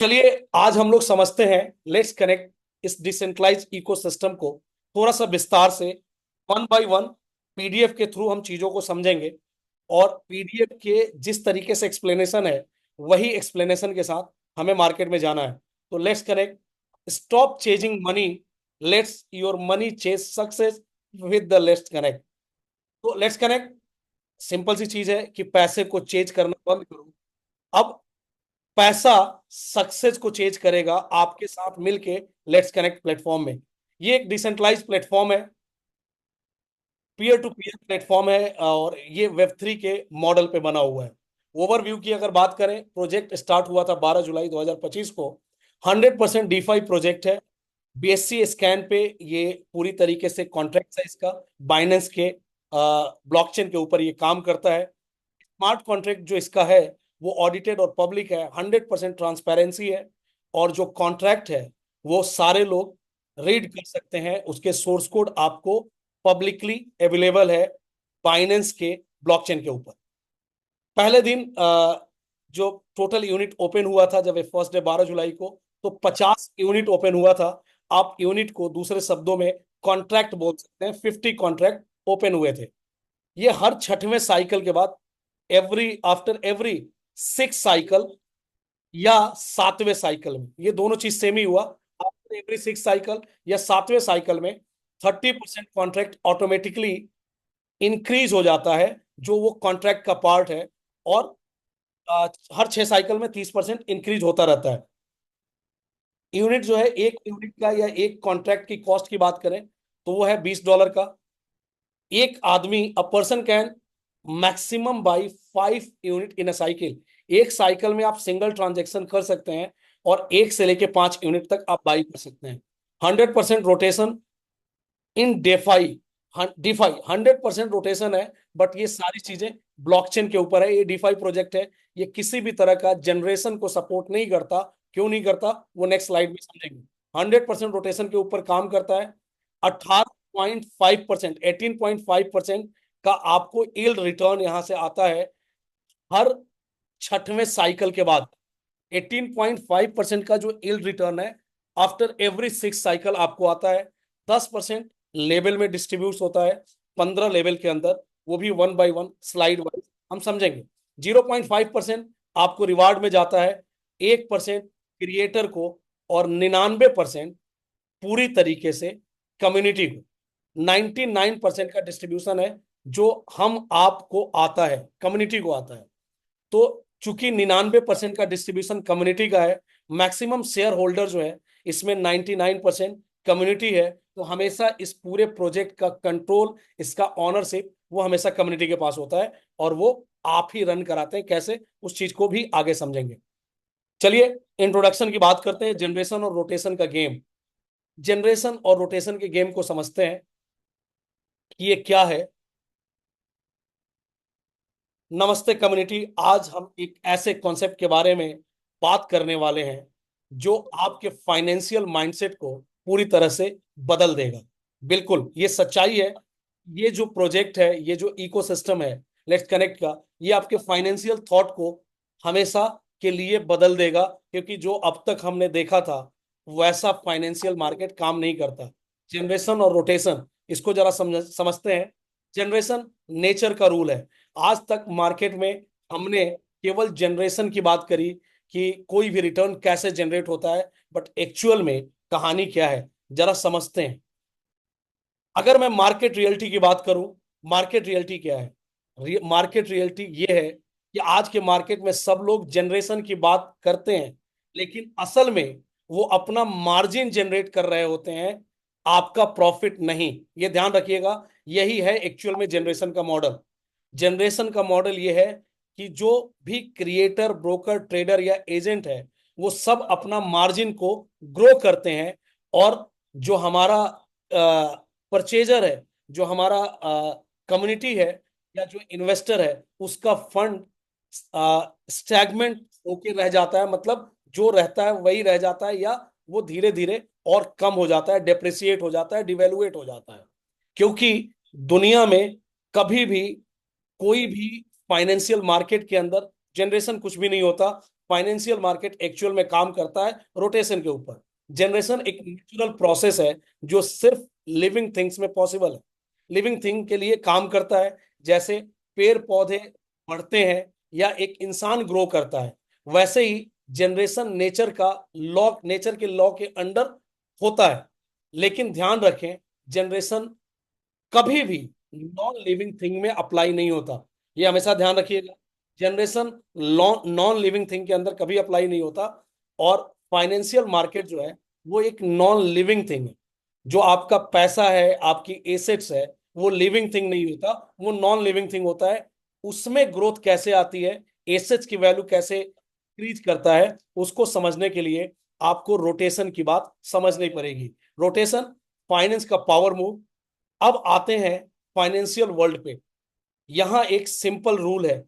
चलिए आज हम लोग समझते हैं। लेट्स कनेक्ट इस डिसेंट्रलाइज इकोसिस्टम को थोड़ा सा विस्तार से, वन बाय वन पीडीएफ के थ्रू हम चीजों को समझेंगे। और पीडीएफ के जिस तरीके से एक्सप्लेनेशन है वही एक्सप्लेनेशन के साथ हमें मार्केट में जाना है। तो let's connect. Stop chasing money, let's your money chase success with the let's connect. तो लेट्स कनेक्ट सिंपल सी चीज है कि पैसे को चेज करना बंद करो। अब पैसा सक्सेस को चेंज करेगा आपके साथ मिलके लेट्स कनेक्ट प्लेटफॉर्म में। ये एक डिसेंट्रलाइज प्लेटफॉर्म है, पीयर टू पीयर प्लेटफॉर्म है और ये वेब 3 के मॉडल पे बना हुआ है। ओवरव्यू की अगर बात करें, प्रोजेक्ट स्टार्ट हुआ था 12 जुलाई 2025 को। 100% डीफाई प्रोजेक्ट है। बीएससी स्कैन पे ये पूरी तरीके से कॉन्ट्रैक्ट है इसका। बाइनेंस के ब्लॉकचेन के ऊपर ये काम करता है। स्मार्ट कॉन्ट्रैक्ट जो इसका है वो ऑडिटेड और पब्लिक है, 100% ट्रांसपेरेंसी है। और जो कॉन्ट्रैक्ट है वो सारे लोग रीड कर सकते हैं, उसके सोर्स कोड आपको पब्लिकली अवेलेबल है बाइनेंस के ब्लॉकचेन के ऊपर। पहले दिन जो टोटल यूनिट ओपन हुआ था जब फर्स्ट डे 12 जुलाई को, तो 50 यूनिट ओपन हुआ था। आप यूनिट को दूसरे शब्दों में कॉन्ट्रैक्ट बोल सकते हैं। 50 कॉन्ट्रैक्ट ओपन हुए थे। ये हर छठवें साइकिल के बाद, एवरी 6 साइकिल या 7वें साइकिल में, ये दोनों चीज सेम ही हुआ। आफ्टर एवरी 6 साइकिल या 7वें साइकिल में 30% कॉन्ट्रैक्ट ऑटोमेटिकली इंक्रीज हो जाता है, जो वो कॉन्ट्रैक्ट का पार्ट है। और हर 6 साइकिल में 30% इंक्रीज होता रहता है। यूनिट जो है, एक यूनिट का या एक कॉन्ट्रैक्ट की कॉस्ट की बात करें तो वो है $20 का। एक आदमी, a person can maximum by 5 unit in a cycle. एक साइकिल में आप सिंगल ट्रांजेक्शन कर सकते हैं और 1 से लेके 5 यूनिट तक आप बाई कर सकते हैं। 100% rotation in DeFi. DeFi 100% rotation है, बट ये सारी चीजें ब्लॉकचेन के ऊपर है। ये डिफाई प्रोजेक्ट है, ये किसी भी तरह का जनरेशन को सपोर्ट नहीं करता। क्यों नहीं करता वो नेक्स्ट स्लाइड में समझेंगे। 100% रोटेशन के ऊपर काम करता है। 18.5%, 18.5% का आपको यील्ड रिटर्न यहां से आता है हर छठवें साइकिल के बाद। 18.5% का जो यील्ड रिटर्न है आफ्टर एवरी 6 साइकिल आपको आता है। 10% लेवल में डिस्ट्रीब्यूट होता है, 15 लेवल के अंदर, वो भी one by one slide wise हम समझेंगे। 0.5% आपको रिवार्ड में जाता है, 1% क्रिएटर को, और 99% पूरी तरीके से कम्युनिटी को। 99% का डिस्ट्रीब्यूशन है जो हम आपको आता है, कम्युनिटी को आता है। तो चूंकि 99% का डिस्ट्रीब्यूशन कम्युनिटी का है, मैक्सिमम शेयर होल्डर जो है इसमें 99% कम्युनिटी है, तो हमेशा इस पूरे प्रोजेक्ट का कंट्रोल, इसका ऑनरशिप वो हमेशा कम्युनिटी के पास होता है। और वो आप ही रन कराते हैं। कैसे, उस चीज को भी आगे समझेंगे। चलिए इंट्रोडक्शन की बात करते हैं। जनरेशन और रोटेशन का गेम। जनरेशन और रोटेशन के गेम को समझते हैं कि ये क्या है। नमस्ते कम्युनिटी, आज हम एक ऐसे कॉन्सेप्ट के बारे में बात करने वाले हैं जो आपके फाइनेंशियल माइंडसेट को पूरी तरह से बदल देगा। बिल्कुल ये सच्चाई है। ये जो प्रोजेक्ट है, ये जो इकोसिस्टम है लेट्स कनेक्ट का, ये आपके फाइनेंशियल थॉट को हमेशा के लिए बदल देगा। क्योंकि जो अब तक हमने देखा था वैसा फाइनेंशियल मार्केट काम नहीं करता। जनरेशन और रोटेशन, इसको जरा समझते हैं। जनरेशन नेचर का रूल है। आज तक मार्केट में हमने केवल जनरेशन की बात करी कि कोई भी रिटर्न कैसे जनरेट होता है, बट एक्चुअल में कहानी क्या है जरा समझते हैं। अगर मैं मार्केट रियलिटी की बात करूं, मार्केट रियलिटी क्या है? मार्केट रियलिटी ये है कि आज के मार्केट में सब लोग जनरेशन की बात करते हैं, लेकिन असल में वो अपना मार्जिन जनरेट कर रहे होते हैं, आपका प्रॉफिट नहीं। ये ध्यान रखिएगा। यही है एक्चुअल में जनरेशन का मॉडल। जनरेशन का मॉडल ये है कि जो भी क्रिएटर, ब्रोकर, ट्रेडर या एजेंट है, वो सब अपना मार्जिन को ग्रो करते हैं। और जो हमारा परचेजर है, जो हमारा कम्युनिटी है या जो इन्वेस्टर है, उसका फंड स्टैगमेंट होके रह जाता है। मतलब जो रहता है वही रह जाता है, या वो धीरे धीरे और कम हो जाता है, डेप्रिसिएट हो जाता है, डिवेलुएट हो जाता है। क्योंकि दुनिया में कभी भी कोई भी फाइनेंशियल मार्केट के अंदर जनरेशन कुछ भी नहीं होता। फाइनेंशियल मार्केट एक्चुअल में काम करता है रोटेशन के ऊपर। जनरेशन एक नेचुरल प्रोसेस है जो सिर्फ लिविंग थिंग्स में पॉसिबल है, लिविंग थिंग के लिए काम करता है। जैसे पेड़ पौधे बढ़ते हैं या एक इंसान ग्रो करता है, वैसे ही जनरेशन नेचर के लॉ के अंडर होता है। लेकिन ध्यान रखें, जनरेशन कभी भी नॉन लिविंग थिंग में अप्लाई नहीं होता। ये हमेशा ध्यान रखिएगा, जनरेशन नॉन लिविंग थिंग के अंदर कभी अप्लाई नहीं होता। और फाइनेंशियल मार्केट जो है वो एक नॉन लिविंग थिंग है। जो आपका पैसा है, आपकी एसेट्स है, वो लिविंग थिंग नहीं होता, वो नॉन लिविंग थिंग होता है। उसमें ग्रोथ कैसे आती है, एसेट्स की वैल्यू कैसे इंक्रीज करता है, उसको समझने के लिए आपको रोटेशन की बात समझनी पड़ेगी। रोटेशन, फाइनेंस का पावर मूव। अब आते हैं फाइनेंशियल वर्ल्ड पे। यहां एक सिंपल रूल है,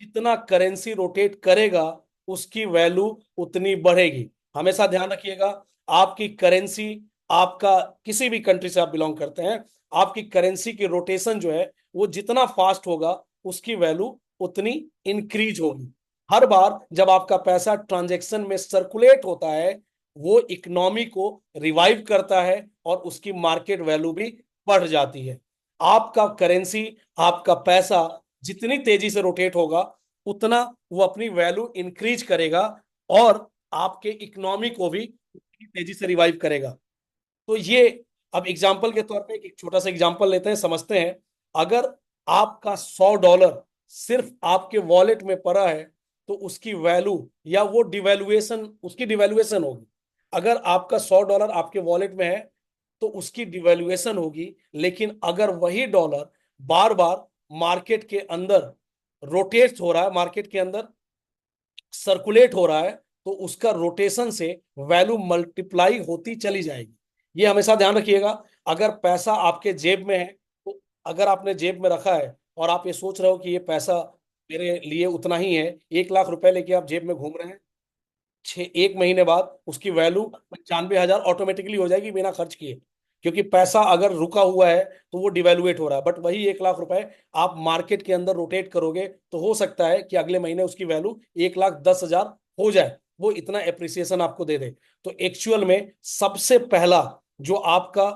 जितना करेंसी रोटेट करेगा उसकी वैल्यू उतनी बढ़ेगी। हमेशा ध्यान रखिएगा, आपकी करेंसी, आपका किसी भी कंट्री से आप बिलोंग करते हैं, आपकी करेंसी की रोटेशन जो है वो जितना फास्ट होगा उसकी वैल्यू उतनी इंक्रीज होगी। हर बार जब आपका पैसा ट्रांजैक्शन में सर्कुलेट होता है, वो इकोनॉमी को रिवाइव करता है और उसकी मार्केट वैल्यू भी बढ़ जाती है। आपका करेंसी, आपका पैसा जितनी तेजी से रोटेट होगा उतना वो अपनी वैल्यू इंक्रीज करेगा और आपके इकोनॉमी को भी उतनी तेजी से रिवाइव करेगा। तो ये, अब एग्जांपल के तौर पे एक छोटा सा एग्जांपल लेते हैं, समझते हैं। अगर आपका $100 सिर्फ आपके वॉलेट में पड़ा है तो उसकी वैल्यू या वो डिवैल्यूएशन, उसकी डिवैल्यूएशन होगी। अगर आपका $100 आपके वॉलेट में है तो उसकी डिवैल्यूएशन होगी। लेकिन अगर वही डॉलर बार बार मार्केट के अंदर रोटेट हो रहा है, मार्केट के अंदर सर्कुलेट हो रहा है, तो उसका रोटेशन से वैल्यू मल्टीप्लाई होती चली जाएगी। ये हमेशा ध्यान रखिएगा। अगर पैसा आपके जेब में है, तो अगर आपने जेब में रखा है और आप ये सोच रहे हो कि ये पैसा मेरे लिए उतना ही है, 1 लाख रुपए लेके आप जेब में घूम रहे हैं, 1 महीने बाद उसकी वैल्यू 95,000 ऑटोमेटिकली हो जाएगी बिना खर्च किए। क्योंकि पैसा अगर रुका हुआ है तो वो डिवेल्युएट हो रहा है। बट वही 1 लाख रुपए आप मार्केट के अंदर रोटेट करोगे तो हो सकता है कि अगले महीने उसकी वैल्यू 1,10,000 हो जाए, वो इतना एप्रिसिएशन आपको दे दे। तो एक्चुअल में सबसे पहला जो आपका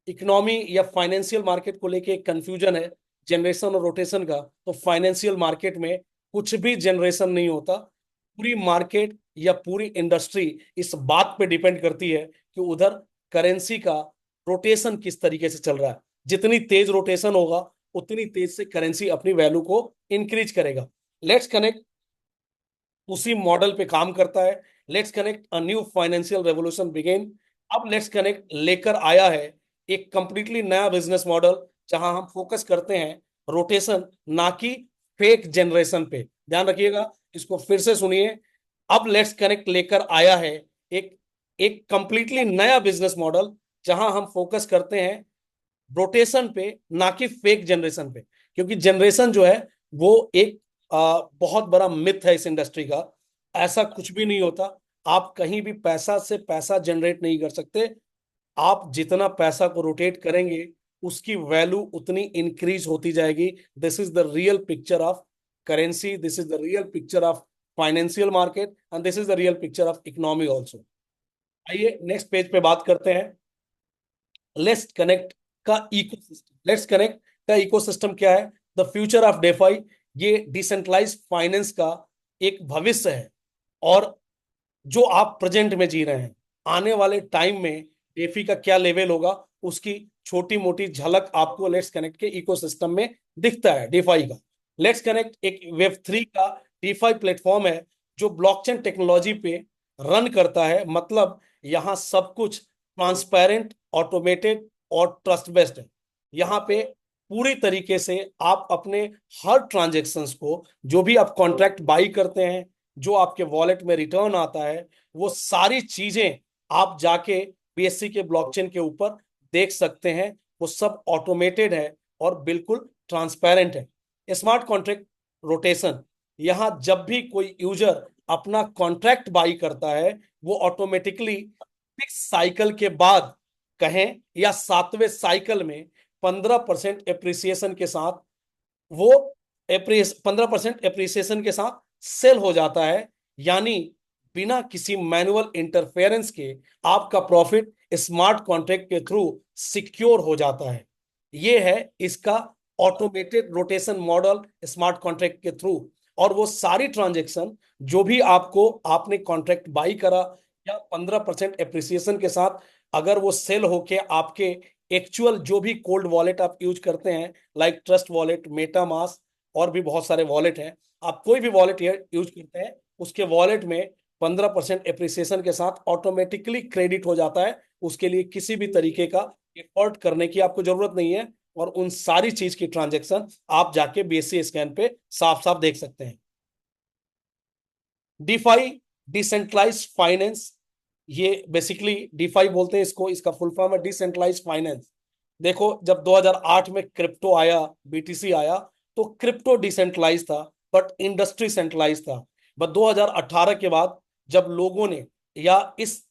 इकोनॉमी या फाइनेंशियल मार्केट को लेके एक कंफ्यूजन है जनरेशन और रोटेशन का, तो फाइनेंशियल मार्केट में कुछ भी जनरेशन नहीं होता। पूरी मार्केट या पूरी इंडस्ट्री इस बात पे डिपेंड करती है कि उधर करेंसी का रोटेशन किस तरीके से चल रहा है। जितनी तेज रोटेशन होगा उतनी तेज से करेंसी अपनी वैल्यू को इंक्रीज करेगा। लेट्स कनेक्ट उसी मॉडल पे काम करता है। Let's Connect a new financial revolution begin. अब लेट्स कनेक्ट लेकर आया है एक कंप्लीटली नया बिजनेस मॉडल, जहां हम फोकस करते हैं रोटेशन, ना कि फेक जनरेशन पे। ध्यान रखिएगा, इसको फिर से सुनिए। अब लेट्स कनेक्ट लेकर आया है एक एक कंप्लीटली नया बिजनेस मॉडल, जहां हम फोकस करते हैं रोटेशन पे, ना कि फेक जनरेशन पे। क्योंकि जनरेशन जो है वो एक बहुत बड़ा मिथ है इस इंडस्ट्री का। ऐसा कुछ भी नहीं होता। आप कहीं भी पैसा से पैसा जनरेट नहीं कर सकते। आप जितना पैसा को रोटेट करेंगे उसकी वैल्यू उतनी इंक्रीज होती जाएगी। This is the real picture of currency, this is the real picture of financial market and this is the real picture of economy also. आइए नेक्स्ट पेज पे बात करते हैं। लेट्स कनेक्ट का इकोसिस्टम। लेट्स कनेक्ट का ecosystem क्या है? The future of defy. ये डिसेंट्रलाइज फाइनेंस का एक भविष्य है, और जो आप प्रेजेंट में जी रहे हैं, आने वाले टाइम में डेफी का क्या लेवल होगा उसकी छोटी मोटी झलक आपको लेट्स कनेक्ट के इकोसिस्टम में दिखता है डेफाई का। लेट्स कनेक्ट एक वेब 3 का डीफाई प्लेटफॉर्म है जो ब्लॉकचेन टेक्नोलॉजी पे रन करता है। मतलब यहाँ सब कुछ ट्रांसपेरेंट, ऑटोमेटेड और ट्रस्ट बेस्ड है। यहाँ पे पूरी तरीके से आप अपने हर ट्रांजेक्शन्स को, जो भी आप कॉन्ट्रैक्ट बाई करते हैं, जो आपके वॉलेट में रिटर्न आता है, वो सारी चीजें आप जाके बीएससी के ब्लॉकचेन के ऊपर देख सकते हैं। वो सब ऑटोमेटेड है और बिल्कुल ट्रांसपेरेंट है। स्मार्ट कॉन्ट्रैक्ट रोटेशन, यहां जब भी कोई यूजर अपना कॉन्ट्रैक्ट बाई करता है, वो ऑटोमेटिकली फिक्स साइकिल के बाद, कहें या 7वें साइकिल में, 15% एप्रिसिएशन के साथ वो 15% एप्रिसिएशन के साथ सेल हो जाता है, यानी बिना किसी मैनुअल इंटरफेरेंस के आपका प्रॉफिट स्मार्ट कॉन्ट्रैक्ट के थ्रू सिक्योर हो जाता है। ये है इसका automated rotation model smart contract के थ्रू। और वो सारी ट्रांजेक्शन जो भी आपको आपने कॉन्ट्रैक्ट बाई करा या 15% एप्रिसिएशन के साथ अगर वो सेल होके आपके एक्चुअल जो भी कोल्ड वॉलेट आप यूज करते हैं, लाइक ट्रस्ट वॉलेट, मेटामास्क और भी बहुत सारे वॉलेट हैं, आप कोई भी वॉलेट यूज करते हैं उसके वॉलेट में 15% एप्रिसिएशन के साथ ऑटोमेटिकली क्रेडिट हो जाता है। उसके लिए किसी भी तरीके का एफर्ट करने की आपको जरूरत नहीं है, और उन सारी चीज की ट्रांजेक्शन आप जाके बीएससी स्कैन पे साफ साफ देख सकते हैं। डीफाई, डिसेंट्रलाइज फाइनेंस, ये बेसिकली डीफाई बोलते हैं इसको, इसका फुल फॉर्म है डिसेंट्रलाइज फाइनेंस। देखो जब 2008 में क्रिप्टो आया, बीटीसी आया, तो क्रिप्टो डिसेंट्रलाइज था बट इंडस्ट्री सेंट्रलाइज था। बट 2018 के बाद जब लोगों ने या इस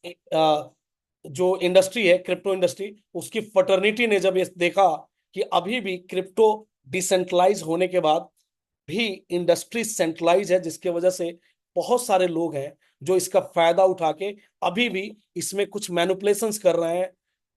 जो इंडस्ट्री है क्रिप्टो इंडस्ट्री, उसकी फटर्निटी ने जब ये देखा कि अभी भी क्रिप्टो डिसेंट्रलाइज होने के बाद भी इंडस्ट्री सेंट्रलाइज है, जिसके वजह से बहुत सारे लोग हैं जो इसका फायदा उठा के अभी भी इसमें कुछ मैनिपुलेशंस कर रहे हैं,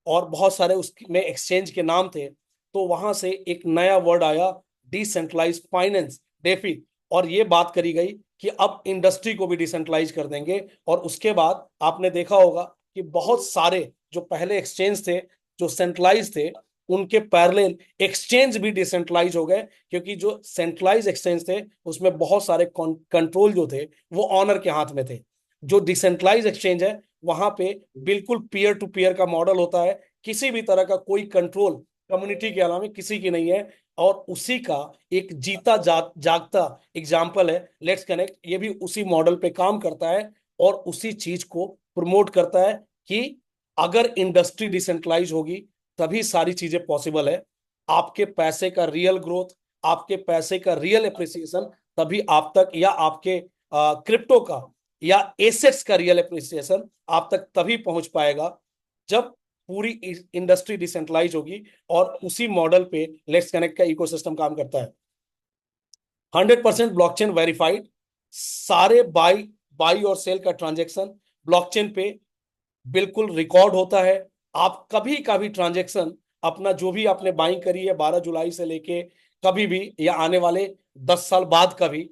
और बहुत सारे उसमें एक्सचेंज के नाम थे, तो वहां से एक नया वर्ड आया डिसेंट्रलाइज फाइनेंस, डेफी। और ये बात करी गई कि अब इंडस्ट्री को भी डिसेंट्रलाइज कर देंगे। और उसके बाद आपने देखा होगा कि बहुत सारे जो पहले एक्सचेंज थे जो सेंट्रलाइज थे, उनके पैरेलल एक्सचेंज भी डिसेंट्रलाइज हो गए, क्योंकि जो सेंट्रलाइज एक्सचेंज थे उसमें बहुत सारे कंट्रोल जो थे वो ऑनर के हाथ में थे। जो डिसेंट्रलाइज एक्सचेंज है वहां पे बिल्कुल पीयर टू पीयर का मॉडल होता है, किसी भी तरह का कोई कंट्रोल कम्युनिटी के अलावा किसी की नहीं है। और उसी का एक जीता जागता एग्जाम्पल है लेट्स कनेक्ट, ये भी उसी मॉडल पे काम करता है और उसी चीज को प्रमोट करता है कि अगर इंडस्ट्री डिसेंट्रलाइज होगी तभी सारी चीजें पॉसिबल है। आपके पैसे का रियल ग्रोथ, आपके पैसे का रियल एप्रिसिएशन तभी आप तक, या आपके क्रिप्टो का या एसेट्स का रियल एप्रिसिएशन आप तक तभी पहुंच पाएगा जब पूरी इंडस्ट्री डिसेंट्रलाइज होगी। और उसी मॉडल पे लेट्स कनेक्ट का इकोसिस्टम काम करता है। 100% ब्लॉकचेन वेरीफाइड, सारे बाई बाई और सेल का ट्रांजेक्शन ब्लॉकचेन पे बिल्कुल रिकॉर्ड होता है। आप कभी का भी ट्रांजेक्शन अपना जो भी आपने बाइंग करी है 12 जुलाई से लेके कभी भी, या आने वाले 10 साल बाद का भी,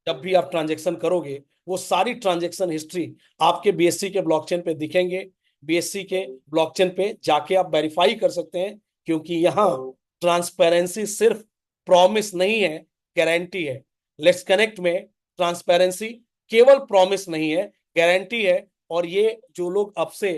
जब भी आप ट्रांजेक्शन करोगे वो सारी ट्रांजेक्शन हिस्ट्री आपके बीएससी के ब्लॉकचेन पे दिखेंगे। बीएससी के ब्लॉकचेन पे जाके आप वेरीफाई कर सकते हैं, क्योंकि यहाँ ट्रांसपेरेंसी सिर्फ प्रॉमिस नहीं है, गारंटी है। लेट्स कनेक्ट में ट्रांसपेरेंसी केवल प्रॉमिस नहीं है, गारंटी है। और ये जो लोग अब से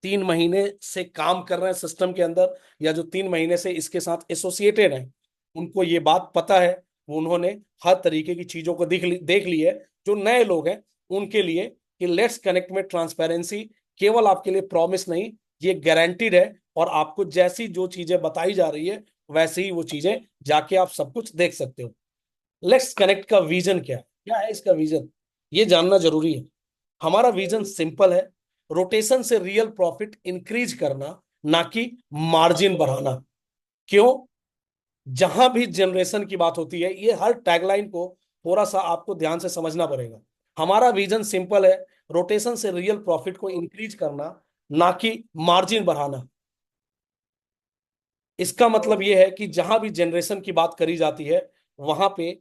3 महीने से काम कर रहे हैं सिस्टम के अंदर, या जो 3 महीने से इसके साथ एसोसिएटेड हैं, उनको ये बात पता है। उन्होंने हर तरीके की चीजों को देख ली है। जो नए लोग हैं उनके लिए कि लेट्स कनेक्ट में ट्रांसपेरेंसी केवल आपके लिए प्रॉमिस नहीं, ये गारंटीड है। और आपको जैसी जो चीजें बताई जा रही है वैसे ही वो चीजें जाके आप सब कुछ देख सकते हो। लेट्स कनेक्ट का विजन क्या है इसका विजन, ये जानना जरूरी है। हमारा विजन सिंपल है, रोटेशन से रियल प्रॉफिट इंक्रीज करना, ना कि मार्जिन बढ़ाना। क्यों? जहां भी जनरेशन की बात होती है, ये हर टैगलाइन को थोड़ा सा आपको ध्यान से समझना पड़ेगा। हमारा विजन सिंपल है, रोटेशन से रियल प्रॉफिट को इंक्रीज करना, ना कि मार्जिन बढ़ाना। इसका मतलब यह है कि जहां भी जनरेशन की बात करी जाती है वहां पे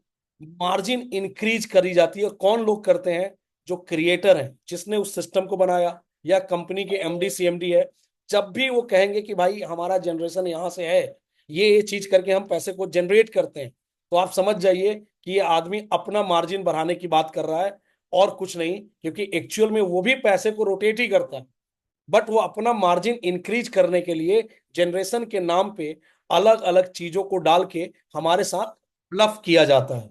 मार्जिन इंक्रीज करी जाती है। कौन लोग करते हैं? जो क्रिएटर है, जिसने उस सिस्टम को बनाया, या कंपनी के एमडी सीएमडी है। जब भी वो कहेंगे कि भाई हमारा जनरेशन यहां से है, ये चीज करके हम पैसे को जनरेट करते हैं, तो आप समझ जाइए कि ये आदमी अपना मार्जिन बढ़ाने की बात कर रहा है और कुछ नहीं। क्योंकि एक्चुअल में वो भी पैसे को रोटेट ही करता है, बट वो अपना मार्जिन इंक्रीज करने के लिए जनरेशन के नाम पे अलग अलग चीजों को डाल के हमारे साथ ब्लफ किया जाता है।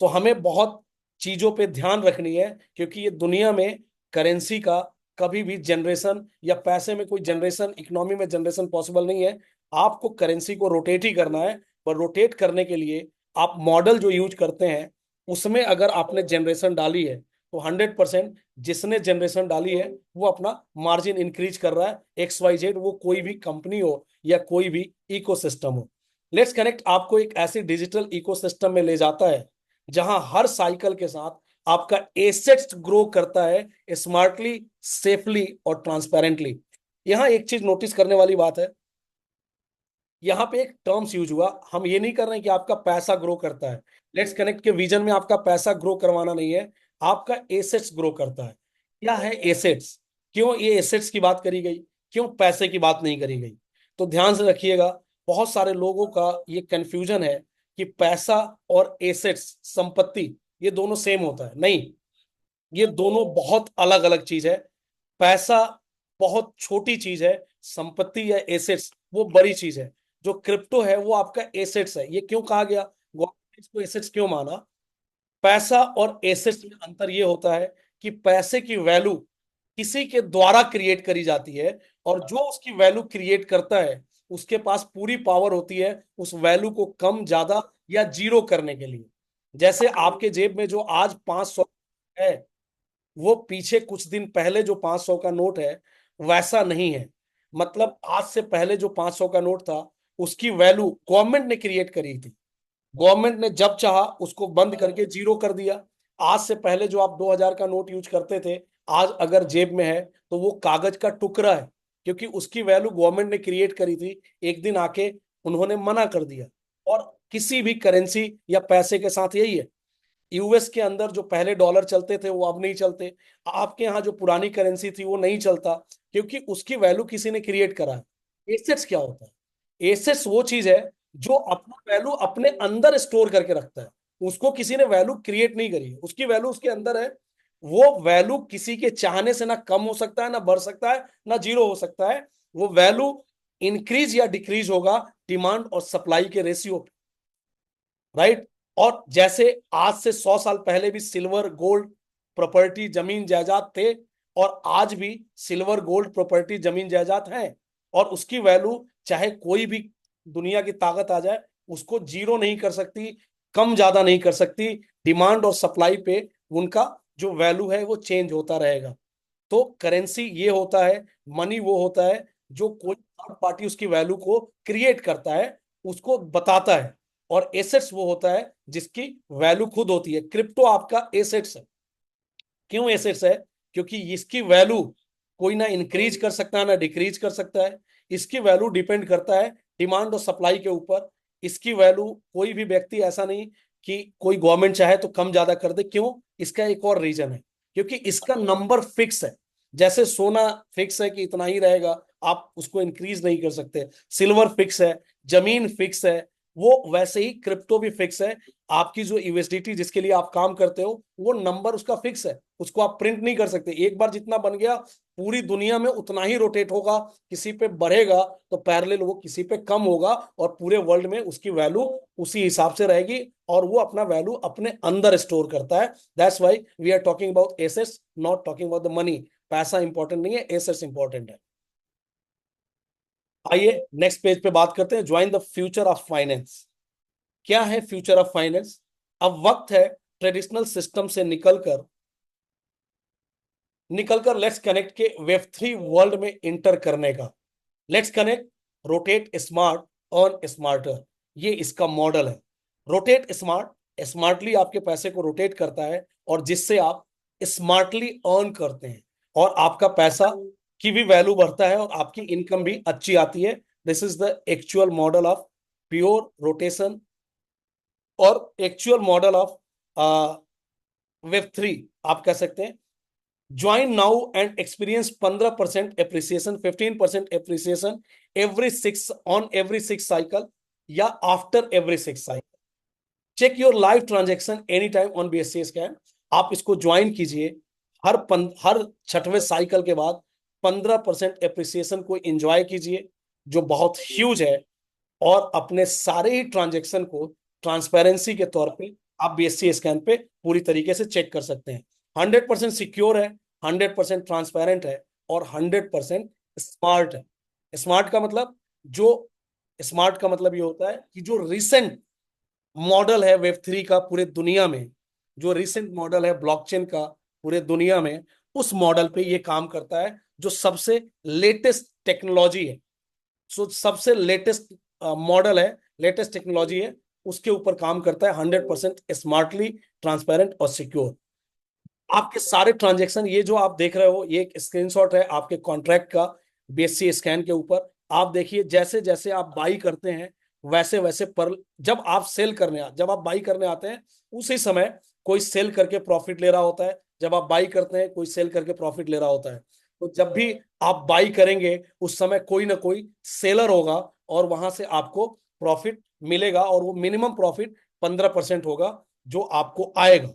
तो हमें बहुत चीजों पे ध्यान रखनी है, क्योंकि ये दुनिया में करेंसी का कभी भी जनरेशन या पैसे में कोई जनरेशन, इकोनॉमी में जनरेशन पॉसिबल नहीं है। आपको करेंसी को रोटेट ही करना है, पर रोटेट करने के लिए आप मॉडल जो यूज करते हैं उसमें अगर आपने जनरेशन डाली है तो 100% जिसने जनरेशन डाली है वो अपना मार्जिन इंक्रीज कर रहा है, XYZ, वो कोई भी कंपनी हो या कोई भी इकोसिस्टम हो। लेट्स कनेक्ट आपको एक ऐसी डिजिटल इकोसिस्टम में ले जाता है जहां हर साइकिल के साथ आपका एसेट्स ग्रो करता है स्मार्टली, सेफली और ट्रांसपेरेंटली। यहां एक चीज नोटिस करने वाली बात है, यहाँ पे एक टर्म्स यूज हुआ, हम ये नहीं कर रहे हैं कि आपका पैसा ग्रो करता है। लेट्स कनेक्ट के विजन में आपका पैसा ग्रो करवाना नहीं है, आपका एसेट्स ग्रो करता है। क्या है एसेट्स, क्यों ये एसेट्स की बात करी गई, क्यों पैसे की बात नहीं करी गई? तो ध्यान से रखिएगा, बहुत सारे लोगों का ये कंफ्यूजन है कि पैसा और एसेट्स, संपत्ति, ये दोनों सेम होता है। नहीं, ये दोनों बहुत अलग अलग चीज है। पैसा बहुत छोटी चीज है, संपत्ति या एसेट्स वो बड़ी चीज है। जो क्रिप्टो है वो आपका एसेट्स है। ये क्यों कहा गया, गवर्नमेंट ने इसको एसेट्स क्यों माना? पैसा और एसेट्स में अंतर ये होता है कि पैसे की वैल्यू किसी के द्वारा क्रिएट करी जाती है, और जो उसकी वैल्यू क्रिएट करता है उसके पास पूरी पावर होती है उस वैल्यू को कम ज्यादा या जीरो करने के लिए। जैसे आपके जेब में जो आज 500 है, वो पीछे कुछ दिन पहले जो 500 का नोट है वैसा नहीं है। मतलब आज से पहले जो 500 का नोट था उसकी वैल्यू गवर्नमेंट ने क्रिएट करी थी, गवर्नमेंट ने जब चाहा उसको बंद करके जीरो कर दिया। आज से पहले जो आप 2000 का नोट यूज करते थे, आज अगर जेब में है तो वो कागज का टुकड़ा है, क्योंकि उसकी वैल्यू गवर्नमेंट ने क्रिएट करी थी, एक दिन आके उन्होंने मना कर दिया। और किसी भी करेंसी या पैसे के साथ यही है। यूएस के अंदर जो पहले डॉलर चलते थे वो अब नहीं चलते, आपके यहाँ जो पुरानी करेंसी थी वो नहीं चलता, क्योंकि उसकी वैल्यू किसी ने क्रिएट करा है। एसेट्स क्या होता है? एसेट्स वो चीज है जो अपना वैल्यू अपने अंदर स्टोर करके रखता है, उसको किसी ने वैल्यू क्रिएट नहीं करी है, उसकी वैल्यू उसके अंदर है। वो वैल्यू किसी के चाहने से ना कम हो सकता है, ना बढ़ सकता है, ना जीरो हो सकता है। वो वैल्यू इंक्रीज या डिक्रीज होगा डिमांड और सप्लाई के रेशियो, राइट? और जैसे आज से 100 साल पहले भी सिल्वर गोल्ड प्रॉपर्टी जमीन जायदाद थे, और आज भी सिल्वर गोल्ड प्रॉपर्टी जमीन जायदाद है, और उसकी वैल्यू चाहे कोई भी दुनिया की ताकत आ जाए उसको जीरो नहीं कर सकती, कम ज्यादा नहीं कर सकती। डिमांड और सप्लाई पे उनका जो वैल्यू है वो चेंज होता रहेगा। तो करेंसी ये होता है, मनी वो होता है जो कोई थर्ड पार्टी उसकी वैल्यू को क्रिएट करता है, उसको बताता है। और एसेट्स वो होता है जिसकी वैल्यू खुद होती है। क्रिप्टो आपका एसेट्स है। क्यों एसेट्स है? क्योंकि इसकी वैल्यू कोई ना इंक्रीज कर सकता है ना डिक्रीज कर सकता है। इसकी वैल्यू डिपेंड करता है डिमांड और सप्लाई के ऊपर। इसकी वैल्यू कोई भी व्यक्ति ऐसा नहीं कि कोई गवर्नमेंट चाहे तो कम ज्यादा कर दे। क्यों? इसका एक और रीजन है, क्योंकि इसका नंबर फिक्स है। जैसे सोना फिक्स है कि इतना ही रहेगा, आप उसको इंक्रीज नहीं कर सकते। सिल्वर फिक्स है, जमीन फिक्स है, वो वैसे ही क्रिप्टो भी फिक्स है। आपकी जो यूएसडीटी जिसके लिए आप काम करते हो वो नंबर उसका फिक्स है, उसको आप प्रिंट नहीं कर सकते। एक बार जितना बन गया पूरी दुनिया में उतना ही रोटेट होगा, किसी पे बढ़ेगा तो पैरेलल वो किसी पे कम होगा, और पूरे वर्ल्ड में उसकी वैल्यू उसी हिसाब से रहेगी, और वो अपना वैल्यू अपने अंदर स्टोर करता है। That's why we are talking about assets, not talking about the money. पैसा इंपॉर्टेंट नहीं है, एसेट्स इंपॉर्टेंट है। आइए नेक्स्ट पेज पे बात करते हैं, join the future of finance. क्या है फ्यूचर ऑफ फाइनेंस? अब वक्त है ट्रेडिशनल सिस्टम से निकलकर निकलकर लेट्स कनेक्ट के वेब 3 वर्ल्ड में इंटर करने का। Let's connect, rotate smart, earn smarter, ये इसका मॉडल है। रोटेट स्मार्ट, स्मार्टली आपके पैसे को रोटेट करता है, और जिससे आप स्मार्टली अर्न करते हैं, और आपका पैसा की भी वैल्यू बढ़ता है और आपकी इनकम भी अच्छी आती है। This is the actual model of pure rotation, और एक्चुअल मॉडल ऑफ वेब 3 आप कह सकते हैं। Join now and experience 15% appreciation, 15% appreciation every 6 cycle, या after every 6 cycle. Check your live transaction any time on BSC scan. आप इसको join कीजिए, हर छठवें साइकिल के बाद 15% एप्रिसिएशन को एंजॉय कीजिए, जो बहुत ह्यूज है। और अपने सारे ही ट्रांजेक्शन को ट्रांसपेरेंसी के तौर पे आप बीएससी स्कैन पे पूरी तरीके से चेक कर सकते हैं। 100% सिक्योर है, 100% ट्रांसपेरेंट है, और 100% स्मार्ट है। स्मार्ट का मतलब जो स्मार्ट का मतलब ये होता है कि जो रिसेंट मॉडल है वेब 3 का पूरे दुनिया में, जो रिसेंट मॉडल है ब्लॉकचेन का पूरे दुनिया में, उस मॉडल पे ये काम करता है। जो सबसे लेटेस्ट टेक्नोलॉजी है, सो सबसे लेटेस्ट मॉडल है, लेटेस्ट टेक्नोलॉजी है, उसके ऊपर काम करता है 100% स्मार्टली, ट्रांसपेरेंट और सिक्योर। आपके सारे ट्रांजेक्शन, ये जो आप देख रहे हो, ये एक स्क्रीनशॉट है आपके कॉन्ट्रैक्ट का बीएससी स्कैन के ऊपर। आप देखिए, जैसे जैसे आप बाई करते हैं वैसे वैसे पर, जब आप बाई करने आते हैं उसी समय कोई सेल करके प्रॉफिट ले रहा होता है, जब आप बाई करते हैं कोई सेल करके प्रॉफिट ले रहा होता है। तो जब भी आप बाई करेंगे उस समय कोई ना कोई सेलर होगा और वहां से आपको प्रॉफिट मिलेगा, और वो मिनिमम प्रॉफिट 15% होगा जो आपको आएगा,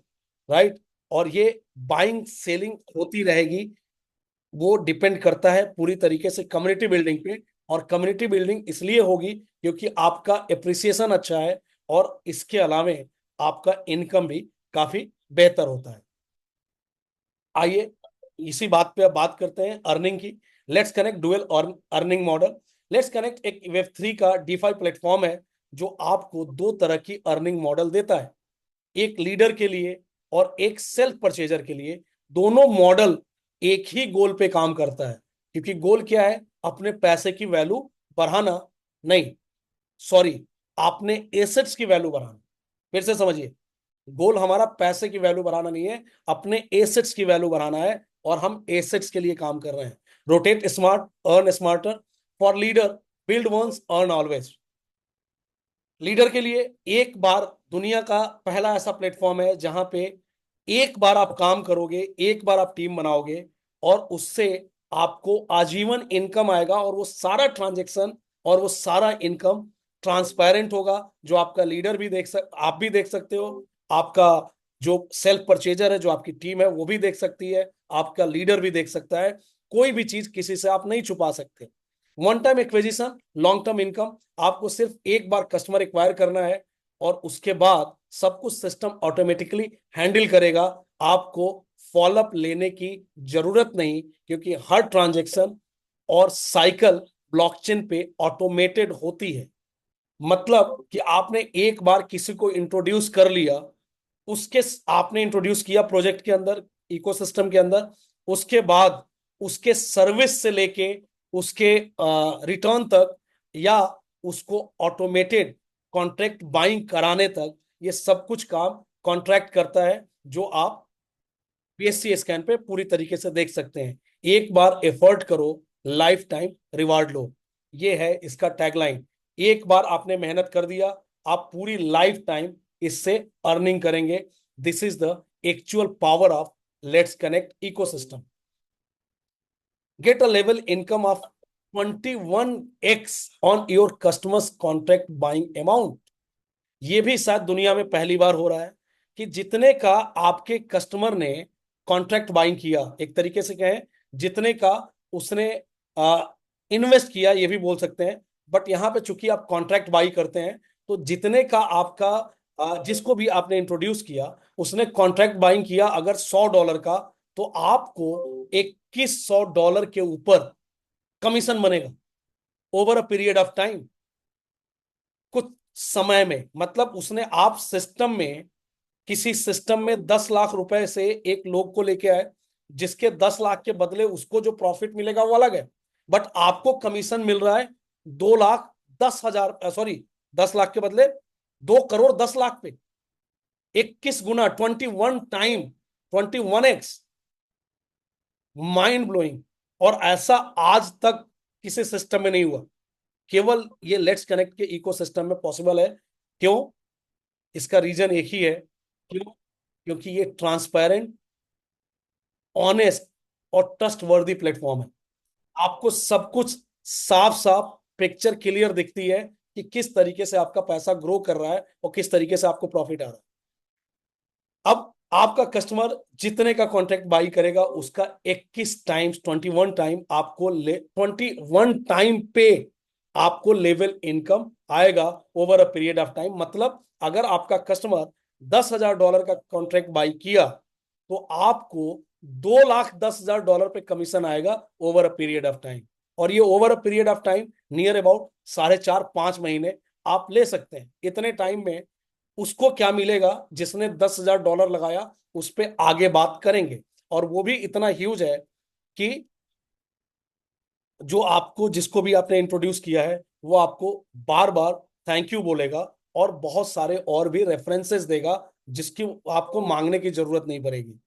राइट। और ये बाइंग सेलिंग होती रहेगी। वो डिपेंड करता है पूरी तरीके से कम्युनिटी बिल्डिंग पे, और कम्युनिटी बिल्डिंग इसलिए होगी क्योंकि आपका एप्रिसिएशन अच्छा है, और इसके अलावे आपका इनकम भी काफी बेहतर होता है। आइए इसी बात पे अब बात करते हैं अर्निंग की। Let's connect dual earning model. Let's connect एक वेब 3 का डीफाई प्लेटफॉर्म है जो आपको दो तरह की अर्निंग मॉडल देता है, एक लीडर के लिए और एक सेल्फ परचेजर के लिए। दोनों मॉडल एक ही गोल पे काम करता है, क्योंकि गोल क्या है? अपने पैसे की वैल्यू बढ़ाना, नहीं, सॉरी, आपने एसेट्स की वैल्यू बढ़ाना। फिर से समझिए, गोल हमारा पैसे की वैल्यू बढ़ाना नहीं है, अपने एसेट्स की वैल्यू बढ़ाना है, और हम एसेट्स के लिए काम कर रहे हैं। Rotate smart, earn smarter. For leader, build once, earn always. Leader के लिए एक बार, दुनिया का पहला ऐसा प्लेटफॉर्म है जहां पे एक बार आप काम करोगे, एक बार आप टीम बनाओगे, और उससे आपको आजीवन इनकम आएगा, और वो सारा ट्रांजेक्शन और वो सारा इनकम ट्रांसपेरेंट होगा, जो आपका लीडर भी आप भी देख सकते हो, आपका जो सेल्फ परचेजर है, जो आपकी टीम है, वो भी देख सकती है, आपका लीडर भी देख सकता है। कोई भी चीज किसी से आप नहीं छुपा सकते। One time acquisition, long term income. आपको सिर्फ एक बार कस्टमर एक्वायर करना है, और उसके बाद सब कुछ सिस्टम ऑटोमेटिकली हैंडल करेगा। आपको फॉलोअप लेने की जरूरत नहीं, क्योंकि हर ट्रांजेक्शन और साइकिल ब्लॉकचेन पे ऑटोमेटेड होती है। मतलब कि आपने एक बार किसी को इंट्रोड्यूस कर लिया, उसके आपने इंट्रोड्यूस किया प्रोजेक्ट के अंदर, इकोसिस्टम के अंदर, उसके बाद उसके सर्विस से लेके उसके रिटर्न तक, या उसको ऑटोमेटेड कॉन्ट्रैक्ट बाइंग कराने तक, ये सब कुछ काम कॉन्ट्रैक्ट करता है, जो आप पीएससी स्कैन पे पूरी तरीके से देख सकते हैं। एक बार एफर्ट करो, लाइफ टाइम रिवार्ड लो, ये है इसका टैगलाइन। एक बार आपने मेहनत कर दिया, आप पूरी लाइफ टाइम इससे अर्निंग करेंगे। This is the actual power of let's connect ecosystem. Get a level income of 21x on your customers contract buying amount. ये भी शायद दुनिया में पहली बार हो रहा है कि जितने का आपके कस्टमर ने कॉन्ट्रैक्ट बाइंग किया, एक तरीके से कहें, जितने का उसने इन्वेस्ट किया, ये भी बोल सकते हैं। बट यहां पे चूंकि आप कॉन्ट्रैक्ट बाई करते हैं, तो जितने का आपका जिसको भी आपने इंट्रोड्यूस किया, उसने कॉन्ट्रैक्ट बाइंग किया अगर $100 का, तो आपको $2100 के ऊपर कमीशन बनेगा over a period of time, कुछ समय में। मतलब उसने आप सिस्टम में, किसी सिस्टम में 10 लाख रुपए से एक लोग को लेके आए, जिसके 10 लाख के बदले उसको जो प्रॉफिट मिलेगा वो अलग है, बट आपको कमीशन मिल रहा है 2 लाख 10 हजार, सॉरी, 10 लाख के बदले 2 करोड़ 10 लाख पे। 21 गुना, 21 टाइम, 21x। Mind blowing. और ऐसा आज तक किसी सिस्टम में नहीं हुआ, केवल ये लेट्स कनेक्ट के इकोसिस्टम में पॉसिबल है। क्यों? इसका रीजन एक ही है। क्यों? क्योंकि ये ट्रांसपेरेंट, ऑनेस्ट और ट्रस्ट वर्दी प्लेटफॉर्म है। आपको सब कुछ साफ साफ पिक्चर क्लियर दिखती है कि किस तरीके से आपका पैसा ग्रो कर रहा है और किस तरीके से आपको प्रॉफिट आ रहा है। अब आपका कस्टमर जितने का कॉन्ट्रैक्ट बाई करेगा, उसका 21 टाइम्स, 21 टाइम आपको 21 टाइम पे आपको लेवल इनकम आएगा over a period of time. मतलब अगर आपका कस्टमर $10,000 का कॉन्ट्रैक्ट बाई किया, तो आपको $2,10,000 पे कमीशन आएगा over a period of time. और ये over a period of time near about 4.5-5 महीने आप ले सकते हैं। इतने टाइम में उसको क्या मिलेगा? जिसने $10,000 लगाया, उस पर आगे बात करेंगे। और वो भी इतना ह्यूज है कि जो आपको, जिसको भी आपने इंट्रोड्यूस किया है, वो आपको बार बार थैंक यू बोलेगा, और बहुत सारे और भी रेफरेंसेस देगा, जिसकी आपको मांगने की जरूरत नहीं पड़ेगी।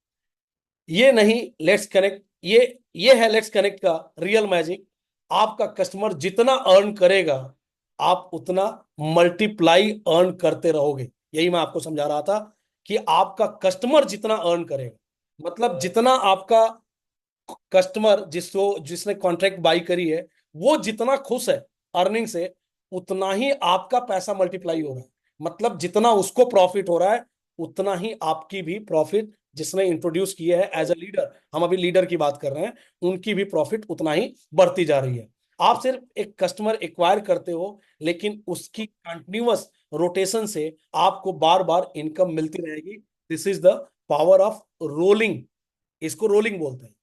ये नहीं लेट्स कनेक्ट, ये है लेट्स कनेक्ट का रियल मैजिक। आपका कस्टमर जितना अर्न करेगा, आप उतना मल्टीप्लाई अर्न करते रहोगे। यही मैं आपको समझा रहा था कि आपका कस्टमर जितना अर्न करेगा, मतलब जितना आपका कस्टमर जिसने कॉन्ट्रैक्ट बाई करी है, वो जितना खुश है अर्निंग से, उतना ही आपका पैसा मल्टीप्लाई हो रहा है। मतलब जितना उसको प्रॉफिट हो रहा है, उतना ही आपकी भी प्रॉफिट, जिसने इंट्रोड्यूस किया है एज अ लीडर, हम अभी लीडर की बात कर रहे हैं, उनकी भी प्रॉफिट उतना ही बढ़ती जा रही है। आप सिर्फ एक कस्टमर एक्वायर करते हो, लेकिन उसकी कंटिन्यूअस रोटेशन से आपको बार बार इनकम मिलती रहेगी। This is the power of rolling. इसको रोलिंग बोलते हैं।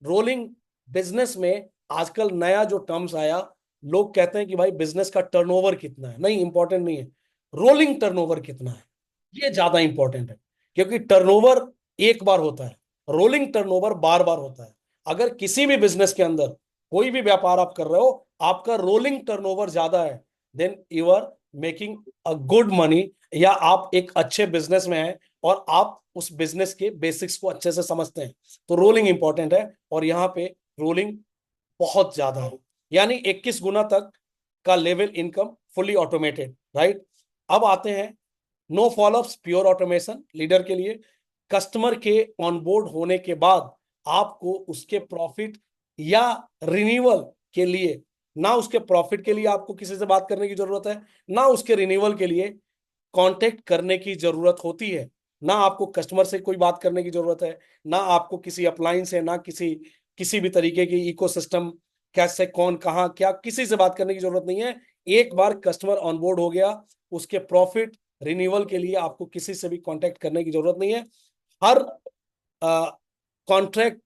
रोलिंग बिजनेस में आजकल नया जो टर्म्स आया, लोग कहते हैं कि भाई बिजनेस का टर्नओवर कितना है। नहीं, इंपॉर्टेंट नहीं है, रोलिंग टर्नओवर कितना है, ये ज्यादा इंपॉर्टेंट है। क्योंकि टर्नओवर एक बार होता है, रोलिंग टर्नओवर बार बार होता है। अगर किसी भी बिजनेस के अंदर कोई भी व्यापार आप कर रहे हो, आपका रोलिंग टर्नओवर ज्यादा है, then you are making a good money, या आप एक अच्छे बिजनेस में हैं और आप उस बिजनेस के बेसिक्स को अच्छे से समझते हैं। तो रोलिंग इंपॉर्टेंट है, और यहाँ पे रोलिंग बहुत ज्यादा है, यानी 21 गुना तक का level income fully automated, right. अब आते हैं no followups pure automation leader के लिए। कस्टमर के ऑनबोर्ड होने के बाद आपको उसके प्रॉफिट या रिन्यूअल के लिए, ना उसके प्रॉफिट के लिए आपको किसी से बात करने की जरूरत है, ना उसके रिन्यूअल के लिए कांटेक्ट करने की जरूरत होती है। ना आपको कस्टमर से कोई बात करने की जरूरत है, ना आपको किसी अप्लायंस से, ना किसी किसी भी तरीके की इकोसिस्टम, कैसे कौन कहाँ क्या, किसी से बात करने की जरूरत नहीं है। एक बार कस्टमर ऑनबोर्ड हो गया, उसके प्रॉफिट रिन्यूअल के लिए आपको किसी से भी कांटेक्ट करने की जरूरत नहीं है। हर कॉन्ट्रैक्ट,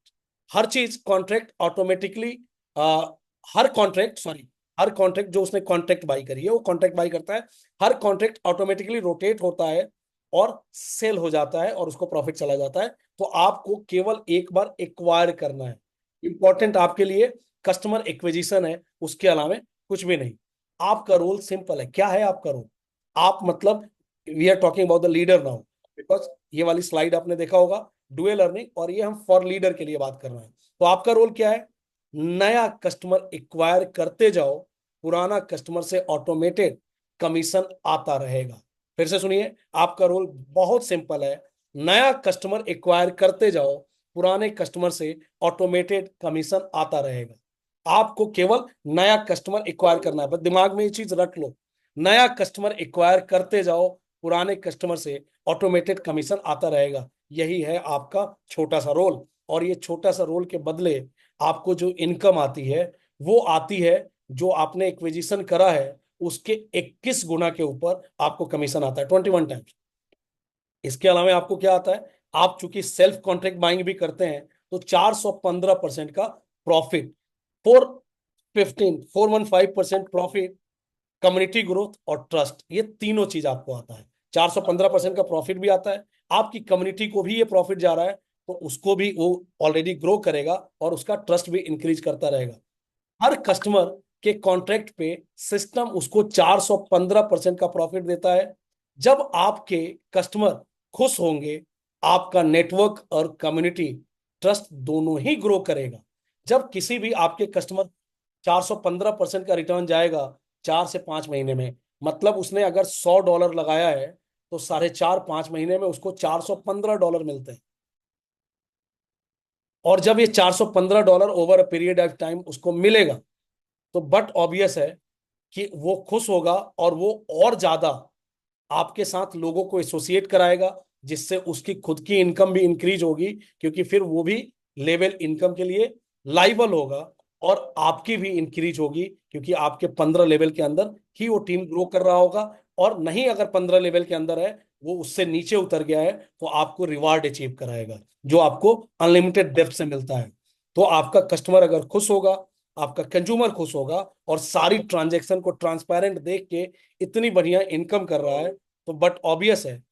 हर चीज कॉन्ट्रैक्ट ऑटोमेटिकली, हर कॉन्ट्रैक्ट सॉरी हर कॉन्ट्रैक्ट जो उसने कॉन्ट्रैक्ट बाई करी है, वो कॉन्ट्रैक्ट बाई करता है। हर कॉन्ट्रैक्ट ऑटोमेटिकली रोटेट होता है और सेल हो जाता है, और उसको प्रॉफिट चला जाता है। तो आपको केवल एक बार एक्वायर करना है। इंपॉर्टेंट आपके लिए कस्टमर एक्विजिशन है, उसके अलावा कुछ भी नहीं। आपका रोल सिंपल है। क्या है आपका रोल? आप मतलब, we are talking about the leader now, because ये वाली स्लाइड आपने देखा होगा डुअल अर्निंग, और ये हम फॉर लीडर के लिए बात कर रहे हैं। तो आपका रोल क्या है? नया कस्टमर एक्वायर करते जाओ, पुराना कस्टमर से ऑटोमेटेड कमीशन आता रहेगा। फिर से सुनिए, आपका रोल बहुत सिंपल है। नया कस्टमर एक्वायर करते जाओ, पुराने कस्टमर से ऑटोमेटेड कमीशन आता रहेगा। आपको केवल नया कस्टमर एक्वायर करना है, बस दिमाग में ये चीज रख लो। नया कस्टमर एक्वायर करते जाओ, पुराने कस्टमर से ऑटोमेटेड कमीशन आता रहेगा। यही है आपका छोटा सा रोल, और ये छोटा सा रोल के बदले आपको जो इनकम आती है, वो आती है जो आपने एक्विजिशन करा है उसके 21 गुना के ऊपर आपको कमीशन आता है, 21 टाइम्स। इसके अलावा आपको क्या आता है? आप चूंकि सेल्फ कॉन्ट्रैक्ट बाइंग भी करते हैं, तो 415% का प्रॉफिट, 415% प्रॉफिट, कम्युनिटी ग्रोथ और ट्रस्ट, ये तीनों चीज आपको आता है। 415% का प्रॉफिट भी आता है, आपकी कम्युनिटी को भी ये प्रॉफिट जा रहा है, तो उसको भी वो ऑलरेडी ग्रो करेगा और उसका ट्रस्ट भी इंक्रीज करता रहेगा। हर कस्टमर के कॉन्ट्रैक्ट पे सिस्टम उसको 415% का प्रॉफिट देता है। जब आपके कस्टमर खुश होंगे, आपका नेटवर्क और कम्युनिटी ट्रस्ट दोनों ही ग्रो करेगा। जब किसी भी आपके कस्टमर 415% का रिटर्न जाएगा 4 से 5 महीने में, मतलब उसने अगर $100 लगाया है, तो 4.5 5 महीने में उसको $415 मिलते हैं। और जब ये $415 over a period of time उसको मिलेगा, तो बट ऑब्वियस है कि वो खुश होगा, और वो और ज्यादा आपके साथ लोगों को एसोसिएट कराएगा, जिससे उसकी खुद की इनकम भी इंक्रीज होगी, क्योंकि फिर वो भी लेवल इनकम के लिए लाइबल होगा, और आपकी भी इंक्रीज होगी, क्योंकि आपके 15 लेवल के अंदर ही वो टीम ग्रो कर रहा होगा। और नहीं, अगर 15 लेवल के अंदर है, वो उससे नीचे उतर गया है, तो आपको रिवार्ड अचीव कराएगा, जो आपको अनलिमिटेड डेप्थ से मिलता है। तो आपका कस्टमर अगर खुश होगा, आपका कंज्यूमर खुश होगा, और सारी ट्रांजेक्शन को ट्रांसपेरेंट देख के इतनी बढ़िया इनकम कर रहा है, तो बट ऑब्वियस है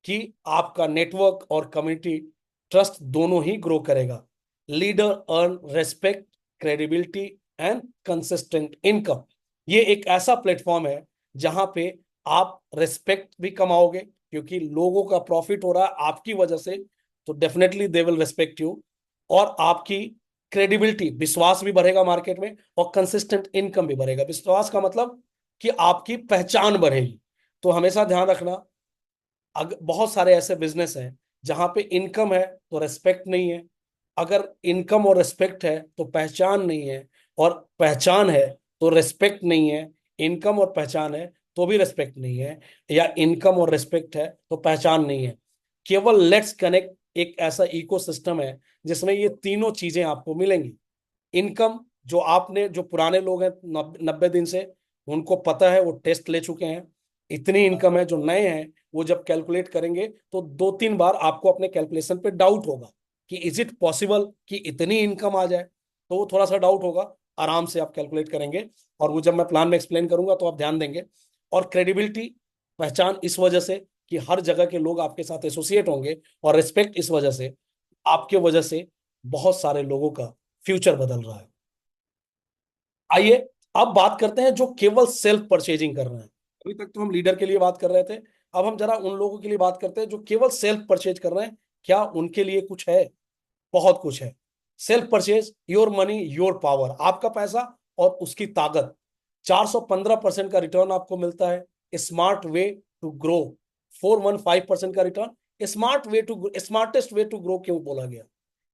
कि आपका नेटवर्क और कम्युनिटी ट्रस्ट दोनों ही ग्रो करेगा। Leader earn respect, credibility and consistent income. ये एक ऐसा प्लेटफॉर्म है जहां पे आप रेस्पेक्ट भी कमाओगे, क्योंकि लोगों का प्रॉफिट हो रहा है आपकी वजह से, तो definitely they will respect you, और आपकी क्रेडिबिलिटी, विश्वास भी बढ़ेगा मार्केट में, और कंसिस्टेंट इनकम भी बढ़ेगा। विश्वास का मतलब कि आपकी पहचान बढ़ेगी। तो हमेशा ध्यान रखना, बहुत सारे ऐसे बिजनेस हैं जहां पे इनकम है तो रेस्पेक्ट नहीं है, अगर इनकम और रेस्पेक्ट है तो पहचान नहीं है, और पहचान है तो रेस्पेक्ट नहीं है, इनकम और पहचान है तो भी रेस्पेक्ट नहीं है, या इनकम और रेस्पेक्ट है तो पहचान नहीं है। केवल लेट्स कनेक्ट एक ऐसा इकोसिस्टम है जिसमें ये तीनों चीजें आपको मिलेंगी। इनकम, जो आपने, जो पुराने लोग हैं 90 दिन से, उनको पता है, वो टेस्ट ले चुके हैं, इतनी इनकम है। जो नए हैं वो जब कैलकुलेट करेंगे तो 2-3 बार आपको अपने कैलकुलेशन पे डाउट होगा कि इज इट पॉसिबल कि इतनी इनकम आ जाए, तो वो थोड़ा सा डाउट होगा। आराम से आप कैलकुलेट करेंगे, और वो जब मैं प्लान में एक्सप्लेन करूंगा तो आप ध्यान देंगे। और क्रेडिबिलिटी, पहचान इस वजह से कि हर जगह के लोग आपके साथ एसोसिएट होंगे, और रिस्पेक्ट इस वजह से, आपके वजह से बहुत सारे लोगों का फ्यूचर बदल रहा है। आइए अब बात करते हैं जो केवल सेल्फ परचेजिंग कर रहे हैं। अभी तक तो हम लीडर के लिए बात कर रहे थे, अब हम जरा उन लोगों के लिए बात करते हैं जो केवल सेल्फ परचेज कर रहे हैं। क्या उनके लिए कुछ है? बहुत कुछ है। Self purchase, your money your power, आपका पैसा और उसकी ताकत। 415% का रिटर्न आपको मिलता है। स्मार्ट वे टू ग्रो, 415% का return. Smart way to, smartest way to grow क्यों बोला गया?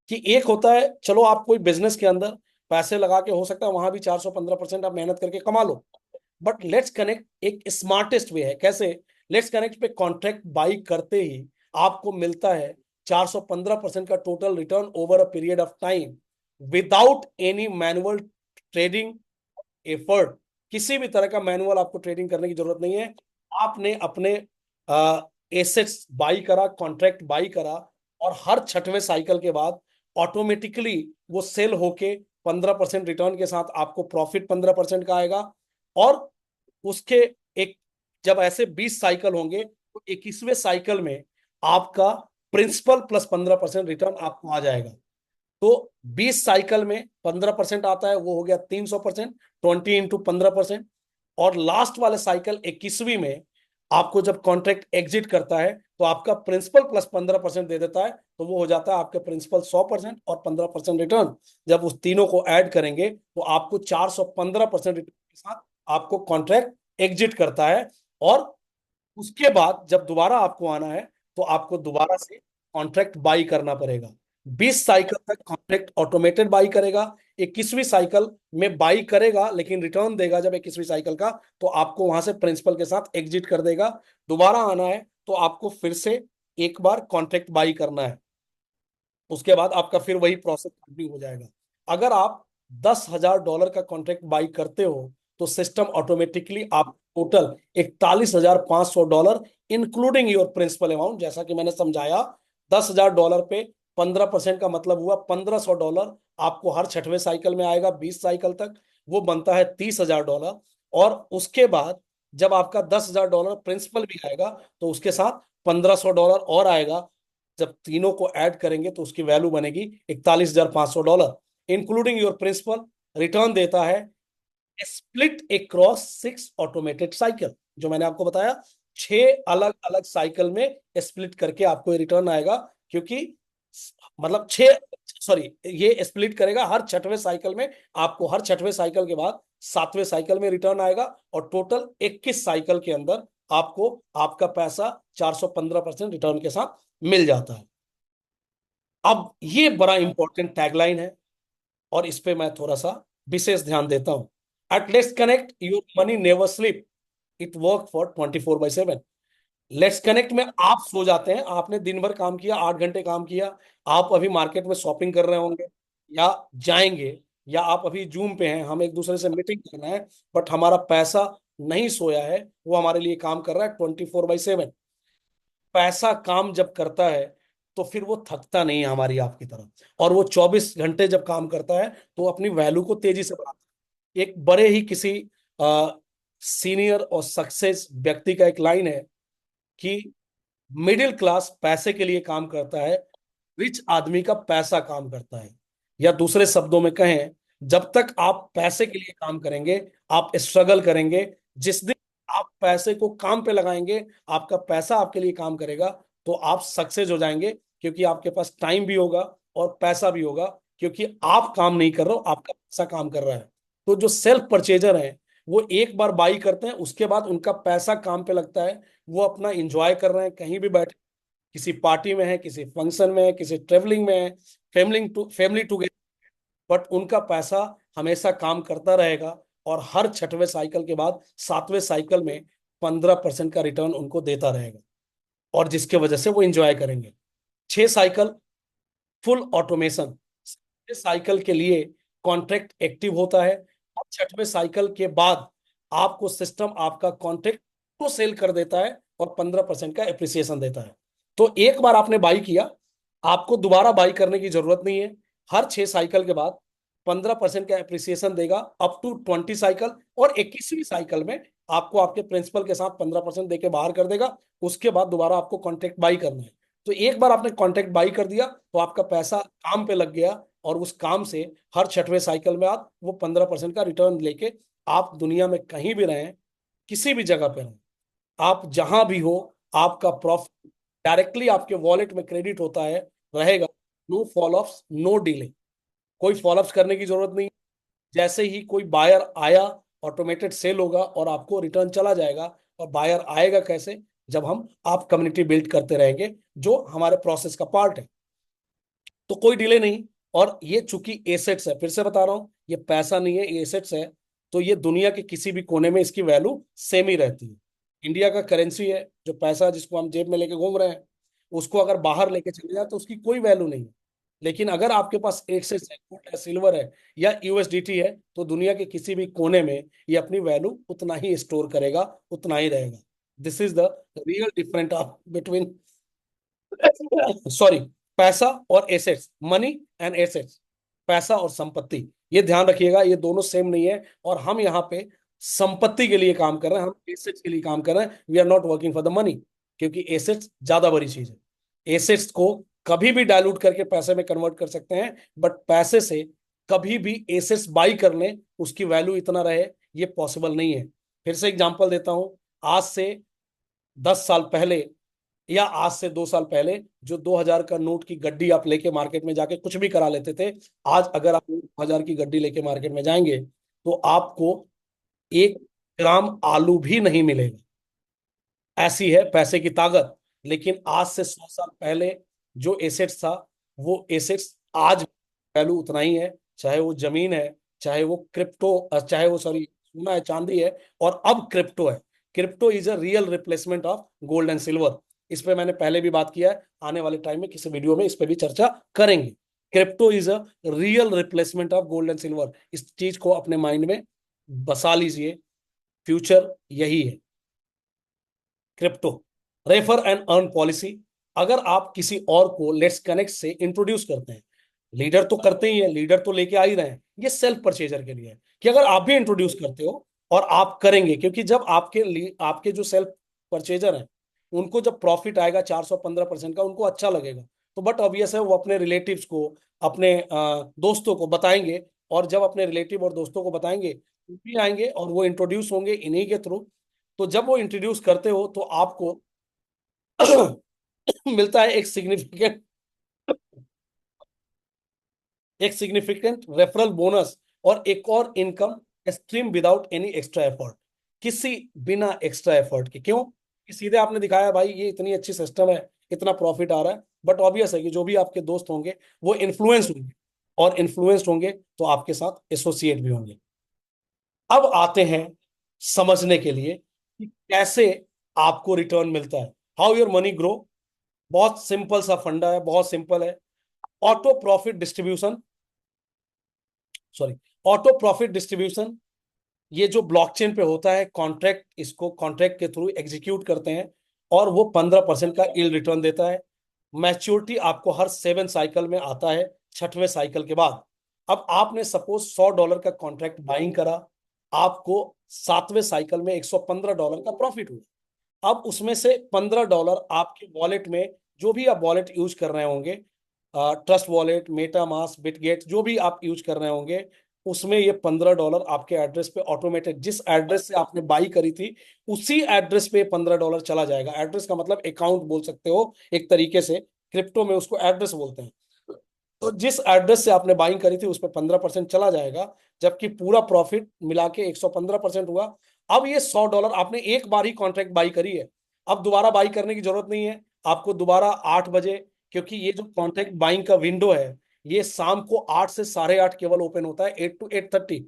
कि एक होता है, चलो आप कोई बिजनेस के अंदर पैसे लगा के, हो सकता है वहां भी 415% आप मेहनत करके कमा लो, बट लेट्स कनेक्ट एक स्मार्टेस्ट वे है। कैसे? लेट्स कनेक्ट पे कॉन्ट्रैक्ट बाई करते ही आपको मिलता है 415% का total return over a period of time, without any manual trading effort. किसी भी तरह का मैनुअल आपको ट्रेडिंग करने की जरूरत नहीं है। आपने अपने एसेट्स बाई करा, कॉन्ट्रैक्ट बाई करा, और हर छठवें साइकिल के बाद ऑटोमेटिकली वो सेल होके 15% रिटर्न के साथ आपको प्रॉफिट 15% का आएगा। और उसके एक, जब ऐसे 20 साइकिल होंगे तो 21वें साइकिल में आपका प्रिंसिपल प्लस 15% रिटर्न आपको आ जाएगा। तो 20 साइकिल में 15% आता है, वो हो गया 300%, 20 × 15%। और लास्ट वाले साइकिल 21वीं में आपको जब कॉन्ट्रैक्ट एग्जिट करता है तो आपका प्रिंसिपल प्लस 15% दे देता है, तो वो हो जाता है आपके प्रिंसिपल 100% और 15% रिटर्न। जब उस तीनों को ऐड करेंगे तो आपको 415% रिटर्न के साथ आपको कॉन्ट्रैक्ट एग्जिट करता है। और उसके बाद जब दोबारा आपको आना है तो आपको दोबारा से कॉन्ट्रैक्ट बाई करना पड़ेगा। 20 साइकिल तक कॉन्ट्रैक्ट ऑटोमेटेड बाई करेगा। 21वीं साइकिल में बाई करेगा लेकिन रिटर्न देगा जब 21वीं साइकिल का, तो आपको वहां से प्रिंसिपल के साथ एग्जिट कर देगा। दोबारा आना है तो आपको फिर से एक बार कॉन्ट्रैक्ट बाई करना है, उसके बाद आपका फिर वही प्रोसेस कंटिन्यू हो जाएगा। अगर आप $10,000 का कॉन्ट्रैक्ट बाई करते हो तो सिस्टम ऑटोमेटिकली आप total $41,500 including your principal amount, जैसा कि मैंने समझाया, $10,000 पे 15% का मतलब हुआ $1,500 आपको हर छठवें साइकिल में आएगा 20 साइकिल तक, वो बनता है $30,000। और उसके बाद जब आपका $10,000 प्रिंसिपल भी आएगा तो उसके साथ $1,500 और आएगा। जब तीनों को ऐड करेंगे तो उसकी वैल्यू बनेगी $41,500 इंक्लूडिंग योर प्रिंसिपल। रिटर्न देता है स्प्लिट अक्रॉस 6 ऑटोमेटेड साइकिल, जो मैंने आपको बताया, 6 अलग अलग साइकिल में स्प्लिट करके आपको रिटर्न आएगा। क्योंकि मतलब 6, सॉरी, ये स्प्लिट करेगा हर छठवें साइकिल में, आपको हर छठवें साइकिल के बाद 7वें साइकिल में रिटर्न आएगा, और टोटल 21 साइकिल के अंदर आपको आपका पैसा 415% रिटर्न के साथ मिल जाता है। अब ये बड़ा इंपॉर्टेंट टैगलाइन है, और इस पे मैं थोड़ा सा विशेष ध्यान देता हूं। At Let's Connect your money never sleep, it work for 24/7। Let's Connect में आप सो जाते हैं, आपने दिन भर काम किया, 8 घंटे काम किया, आप अभी मार्केट में शॉपिंग कर रहे होंगे या जाएंगे, या आप अभी जूम पे हैं, हम एक दूसरे से मीटिंग कर रहे हैं, बट हमारा पैसा नहीं सोया है, वो हमारे लिए काम कर रहा है 24/7। पैसा काम जब करता है तो फिर वो थकता नहीं है हमारी आपकी तरह, और वो 24 घंटे जब काम करता है तो अपनी वैल्यू को तेजी से बढ़ाता है। एक बड़े ही किसी सीनियर और सक्सेस व्यक्ति का एक लाइन है कि मिडिल क्लास पैसे के लिए काम करता है, रिच आदमी का पैसा काम करता है। या दूसरे शब्दों में कहें, जब तक आप पैसे के लिए काम करेंगे आप स्ट्रगल करेंगे, जिस दिन आप पैसे को काम पे लगाएंगे, आपका पैसा आपके लिए काम करेगा, तो आप सक्सेस हो जाएंगे। क्योंकि आपके पास टाइम भी होगा और पैसा भी होगा, क्योंकि आप काम नहीं कर रहे हो, आपका पैसा काम कर रहा है। तो जो सेल्फ परचेजर है वो एक बार बाई करते हैं, उसके बाद उनका पैसा काम पे लगता है, वो अपना इंजॉय कर रहे हैं, कहीं भी बैठे, किसी पार्टी में है, किसी फंक्शन में है, किसी ट्रेवलिंग में है, फैमिली टुगेदर, बट उनका पैसा हमेशा काम करता रहेगा, और हर छठवें साइकिल के बाद सातवें साइकिल में 15% का रिटर्न उनको देता रहेगा, और जिसके वजह से वो एंजॉय करेंगे। 6 साइकिल फुल ऑटोमेशन, साइकिल के लिए कॉन्ट्रैक्ट एक्टिव होता है, और छठवें साइकिल के बाद आपको सिस्टम आपका कॉन्ट्रैक्ट को सेल कर देता है और 15% का एप्रिसिएशन देता है। तो एक बार आपने बाई किया, आपको दोबारा बाई करने की जरूरत नहीं है। हर 6 साइकिल के बाद 15% का एप्रिसिएशन देगा अप टू 20 साइकिल, और 21वीं साइकिल में आपको आपके प्रिंसिपल के साथ 15% देके बाहर कर देगा। उसके बाद दोबारा आपको कॉन्ट्रैक्ट बाई करना है। तो एक बार आपने कॉन्ट्रैक्ट बाई कर दिया तो आपका पैसा काम पे लग गया, और उस काम से हर छठवें साइकिल में आप वो 15% का रिटर्न लेके आप दुनिया में कहीं भी रहें, किसी भी जगह पे रहें, आप जहां भी हो, आपका प्रॉफिट डायरेक्टली आपके वॉलेट में क्रेडिट होता है, रहेगा। No fall off, no delay, कोई फॉलो अप्स करने की जरूरत नहीं। जैसे ही कोई बायर आया, ऑटोमेटेड सेल होगा और आपको रिटर्न चला जाएगा। और बायर आएगा कैसे? जब हम आप कम्युनिटी बिल्ड करते रहेंगे, जो हमारे प्रोसेस का पार्ट है। तो कोई डिले नहीं। और ये चूंकि एसेट्स है, फिर से बता रहा हूं, ये पैसा नहीं है, ये एसेट्स है। तो ये दुनिया के किसी भी कोने में इसकी वैल्यू सेम ही रहती है। इंडिया का करेंसी है जो पैसा, जिसको हम जेब में लेके घूम रहे हैं, उसको अगर बाहर लेके चले जाए तो उसकी कोई वैल्यू नहीं है। लेकिन अगर आपके पास एसेट्स है, गोल्ड है, सिल्वर है, या यूएसडीटी है, तो दुनिया के किसी भी कोने में ये अपनी वैल्यू उतना ही स्टोर करेगा, उतना ही रहेगा। This is the real different of between, sorry, पैसा और एसेट्स, मनी एंड एसेट्स, पैसा और संपत्ति। ये ध्यान रखिएगा, ये दोनों सेम नहीं है। और हम यहाँ पे संपत्ति के लिए काम कर रहे हैं, हम एसेट्स के लिए काम कर रहे हैं। We are not working for the money, क्योंकि एसेट्स ज्यादा बड़ी चीज है। एसेट्स को कभी भी डायलूट करके पैसे में कन्वर्ट कर सकते हैं, बट पैसे से कभी भी एसेट्स बाई कर लें, उसकी वैल्यू इतना रहे, ये पॉसिबल नहीं है। फिर से एग्जांपल देता हूं। आज से 10 साल पहले, या आज से 2 साल पहले, जो 2000 का नोट की गड्डी आप लेके मार्केट में जाके कुछ भी करा लेते थे, आज अगर आप 2000 की गड्डी लेके मार्केट में जाएंगे तो आपको 1 ग्राम आलू भी नहीं मिलेगा। ऐसी है पैसे की ताकत। लेकिन आज से 100 साल पहले जो एसेट्स था, वो एसेट्स आज वैल्यू उतना ही है, चाहे वो जमीन है, चाहे वो क्रिप्टो, चाहे वो, सॉरी, सोना है, चांदी है, और अब क्रिप्टो है। Crypto is a real replacement of gold and silver. इस पे मैंने पहले भी बात किया है, आने वाले टाइम में किसी वीडियो में इस पे भी चर्चा करेंगे। Crypto is a real replacement of gold and silver. इस चीज को अपने माइंड में बसा लीजिए, फ्यूचर यही है। Crypto, refer and earn policy. अगर आप किसी और को लेट्स कनेक्ट से इंट्रोड्यूस करते हैं, लीडर तो करते ही है, लीडर तो लेके आ ही रहे हैं, ये सेल्फ परचेजर के लिए है कि अगर आप भी इंट्रोड्यूस करते हो और आप करेंगे, क्योंकि जब आपके जो सेल्फ परचेजर हैं, उनको जब प्रॉफिट आएगा 415% का, उनको अच्छा लगेगा। तो बट ऑब्वियस है, वो अपने रिलेटिव्स को, अपने दोस्तों को बताएंगे, और जब अपने रिलेटिव और दोस्तों को बताएंगे, वो भी आएंगे और वो इंट्रोड्यूस होंगे इन्हीं के थ्रू। तो जब वो इंट्रोड्यूस करते हो तो आपको मिलता है एक सिग्निफिकेंट रेफरल बोनस, और एक और income stream without any extra effort, किसी बिना एक्स्ट्रा एफर्ट के। क्यों? कि सीधे आपने दिखाया भाई ये इतनी अच्छी सिस्टम है, इतना प्रॉफिट आ रहा है। बट ऑब्वियस है कि जो भी आपके दोस्त होंगे वो इन्फ्लुएंस होंगे, और इन्फ्लुएंस्ड होंगे तो आपके साथ एसोसिएट भी होंगे। अब आते हैं समझने के लिए कि कैसे आपको रिटर्न मिलता है, हाउ योर मनी ग्रो। बहुत सिंपल सा फंडा है, बहुत सिंपल है। Auto profit distribution, sorry, auto profit distribution, ये जो ब्लॉकचेन पे होता है, कॉन्ट्रैक्ट, इसको कॉन्ट्रैक्ट के थ्रू एग्जीक्यूट करते हैं, और वो 15% का यील्ड रिटर्न देता है। मैच्योरिटी आपको हर 7 साइकिल में आता है, छठवें साइकिल के बाद। अब आपने सपोज $100 का कॉन्ट्रैक्ट बाइंग करा, आपको सातवें साइकिल में $115 का प्रॉफिट हुआ। अब उसमें से $15 आपके वॉलेट में, जो भी आप वॉलेट यूज कर रहे होंगे, ट्रस्ट वॉलेट, मेटामास्क, बिटगेट, जो भी आप यूज कर रहे होंगे, उसमें ये $15 आपके एड्रेस पे ऑटोमेटेड, जिस एड्रेस से आपने बाई करी थी, उसी एड्रेस पे $15 चला जाएगा। एड्रेस का मतलब अकाउंट बोल सकते हो एक तरीके से। क्रिप्टो में उसको एड्रेस बोलते हैं। तो जिस एड्रेस से आपने बाइंग करी थी उस पर 15% चला जाएगा, जबकि पूरा प्रॉफिट मिला के 115% हुआ। अब ये $100 आपने एक बार ही कॉन्ट्रैक्ट बाई करी है, अब दोबारा बाई करने की जरूरत नहीं है आपको दोबारा 8 बजे, क्योंकि ये जो कॉन्ट्रैक्ट बाइंग का विंडो है ये शाम को 8 से 8:30 केवल ओपन होता है, 8 to 8:30।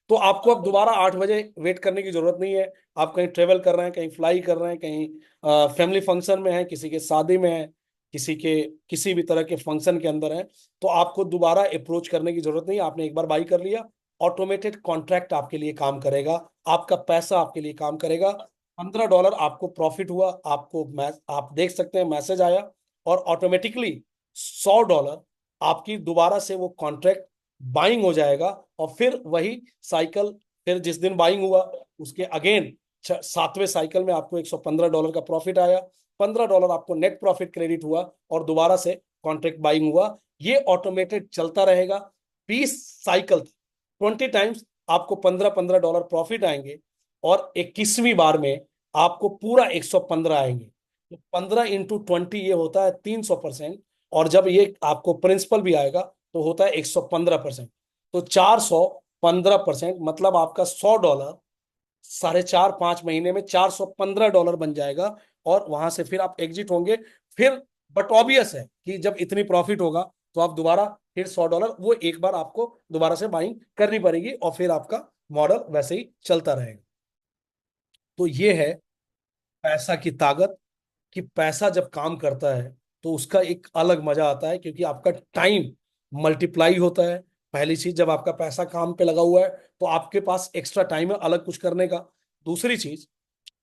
तो आपको अब दोबारा 8 बजे वेट करने की जरूरत नहीं है। आप कहीं ट्रेवल कर रहे हैं, कहीं फ्लाई कर रहे हैं, कहीं फैमिली फंक्शन में है, किसी के शादी में है, किसी के किसी भी तरह के फंक्शन के अंदर है, तो आपको दोबारा अप्रोच करने की जरूरत नहीं है। आपने एक बार बाई कर लिया, ऑटोमेटेड कॉन्ट्रैक्ट आपके लिए काम करेगा, आपका पैसा आपके लिए काम करेगा। $15 आपको प्रॉफिट हुआ, आप देख सकते हैं मैसेज आया, और ऑटोमेटिकली $100 आपकी दोबारा से वो कॉन्ट्रैक्ट बाइंग हो जाएगा। और फिर वही साइकिल, फिर जिस दिन बाइंग हुआ उसके अगेन 7वें साइकिल में आपको $115 का प्रॉफिट आया, $15 आपको नेट प्रॉफिट क्रेडिट हुआ, और दोबारा से कॉन्ट्रैक्ट बाइंग हुआ। ये ऑटोमेटेड चलता रहेगा 20 साइकिल, 20 टाइम्स आपको $15-15 प्रॉफिट आएंगे, और 21वीं बार में आपको पूरा 115 आएंगे। तो 15 × 20 ये होता है 300%, और जब ये आपको प्रिंसिपल भी आएगा तो होता है 115%। तो 415%, मतलब आपका $100 4.5-5 महीने में $415 बन जाएगा, और वहां से फिर आप एग्जिट होंगे। फिर बट ऑब्वियस है कि जब इतनी प्रॉफिट होगा तो आप दोबारा फिर $100 वो एक बार आपको दोबारा से बाइंग करनी पड़ेगी, और फिर आपका मॉडल वैसे ही चलता रहेगा। तो ये है पैसा की ताकत, कि पैसा जब काम करता है तो उसका एक अलग मजा आता है, क्योंकि आपका टाइम मल्टीप्लाई होता है। पहली चीज, जब आपका पैसा काम पे लगा हुआ है तो आपके पास एक्स्ट्रा टाइम है अलग कुछ करने का। दूसरी चीज,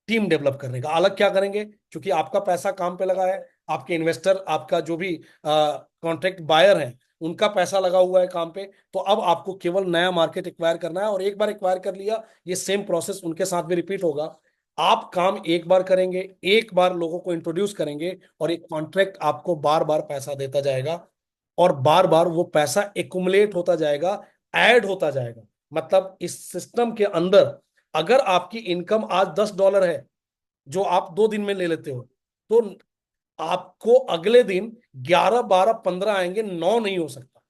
टीम डेवलप करने का। अलग क्या करेंगे, क्योंकि आपका पैसा काम पे लगा है, आपके इन्वेस्टर, आपका जो भी कॉन्ट्रैक्ट बायर है, उनका पैसा लगा हुआ है काम पे। तो अब आपको केवल नया मार्केट एक्वायर करना है, और एक बार एक्वायर कर लिया, ये सेम प्रोसेस उनके साथ भी रिपीट होगा। आप काम एक बार करेंगे, एक बार लोगों को इंट्रोड्यूस करेंगे, और एक कॉन्ट्रैक्ट आपको बार बार पैसा देता जाएगा, और बार बार वो पैसा एकुमुलेट होता जाएगा, ऐड होता जाएगा। मतलब इस सिस्टम के अंदर अगर आपकी इनकम आज $10 है, जो आप 2 दिन में ले लेते हो, तो आपको अगले दिन 11, 12, 15 आएंगे, 9 नहीं हो सकता।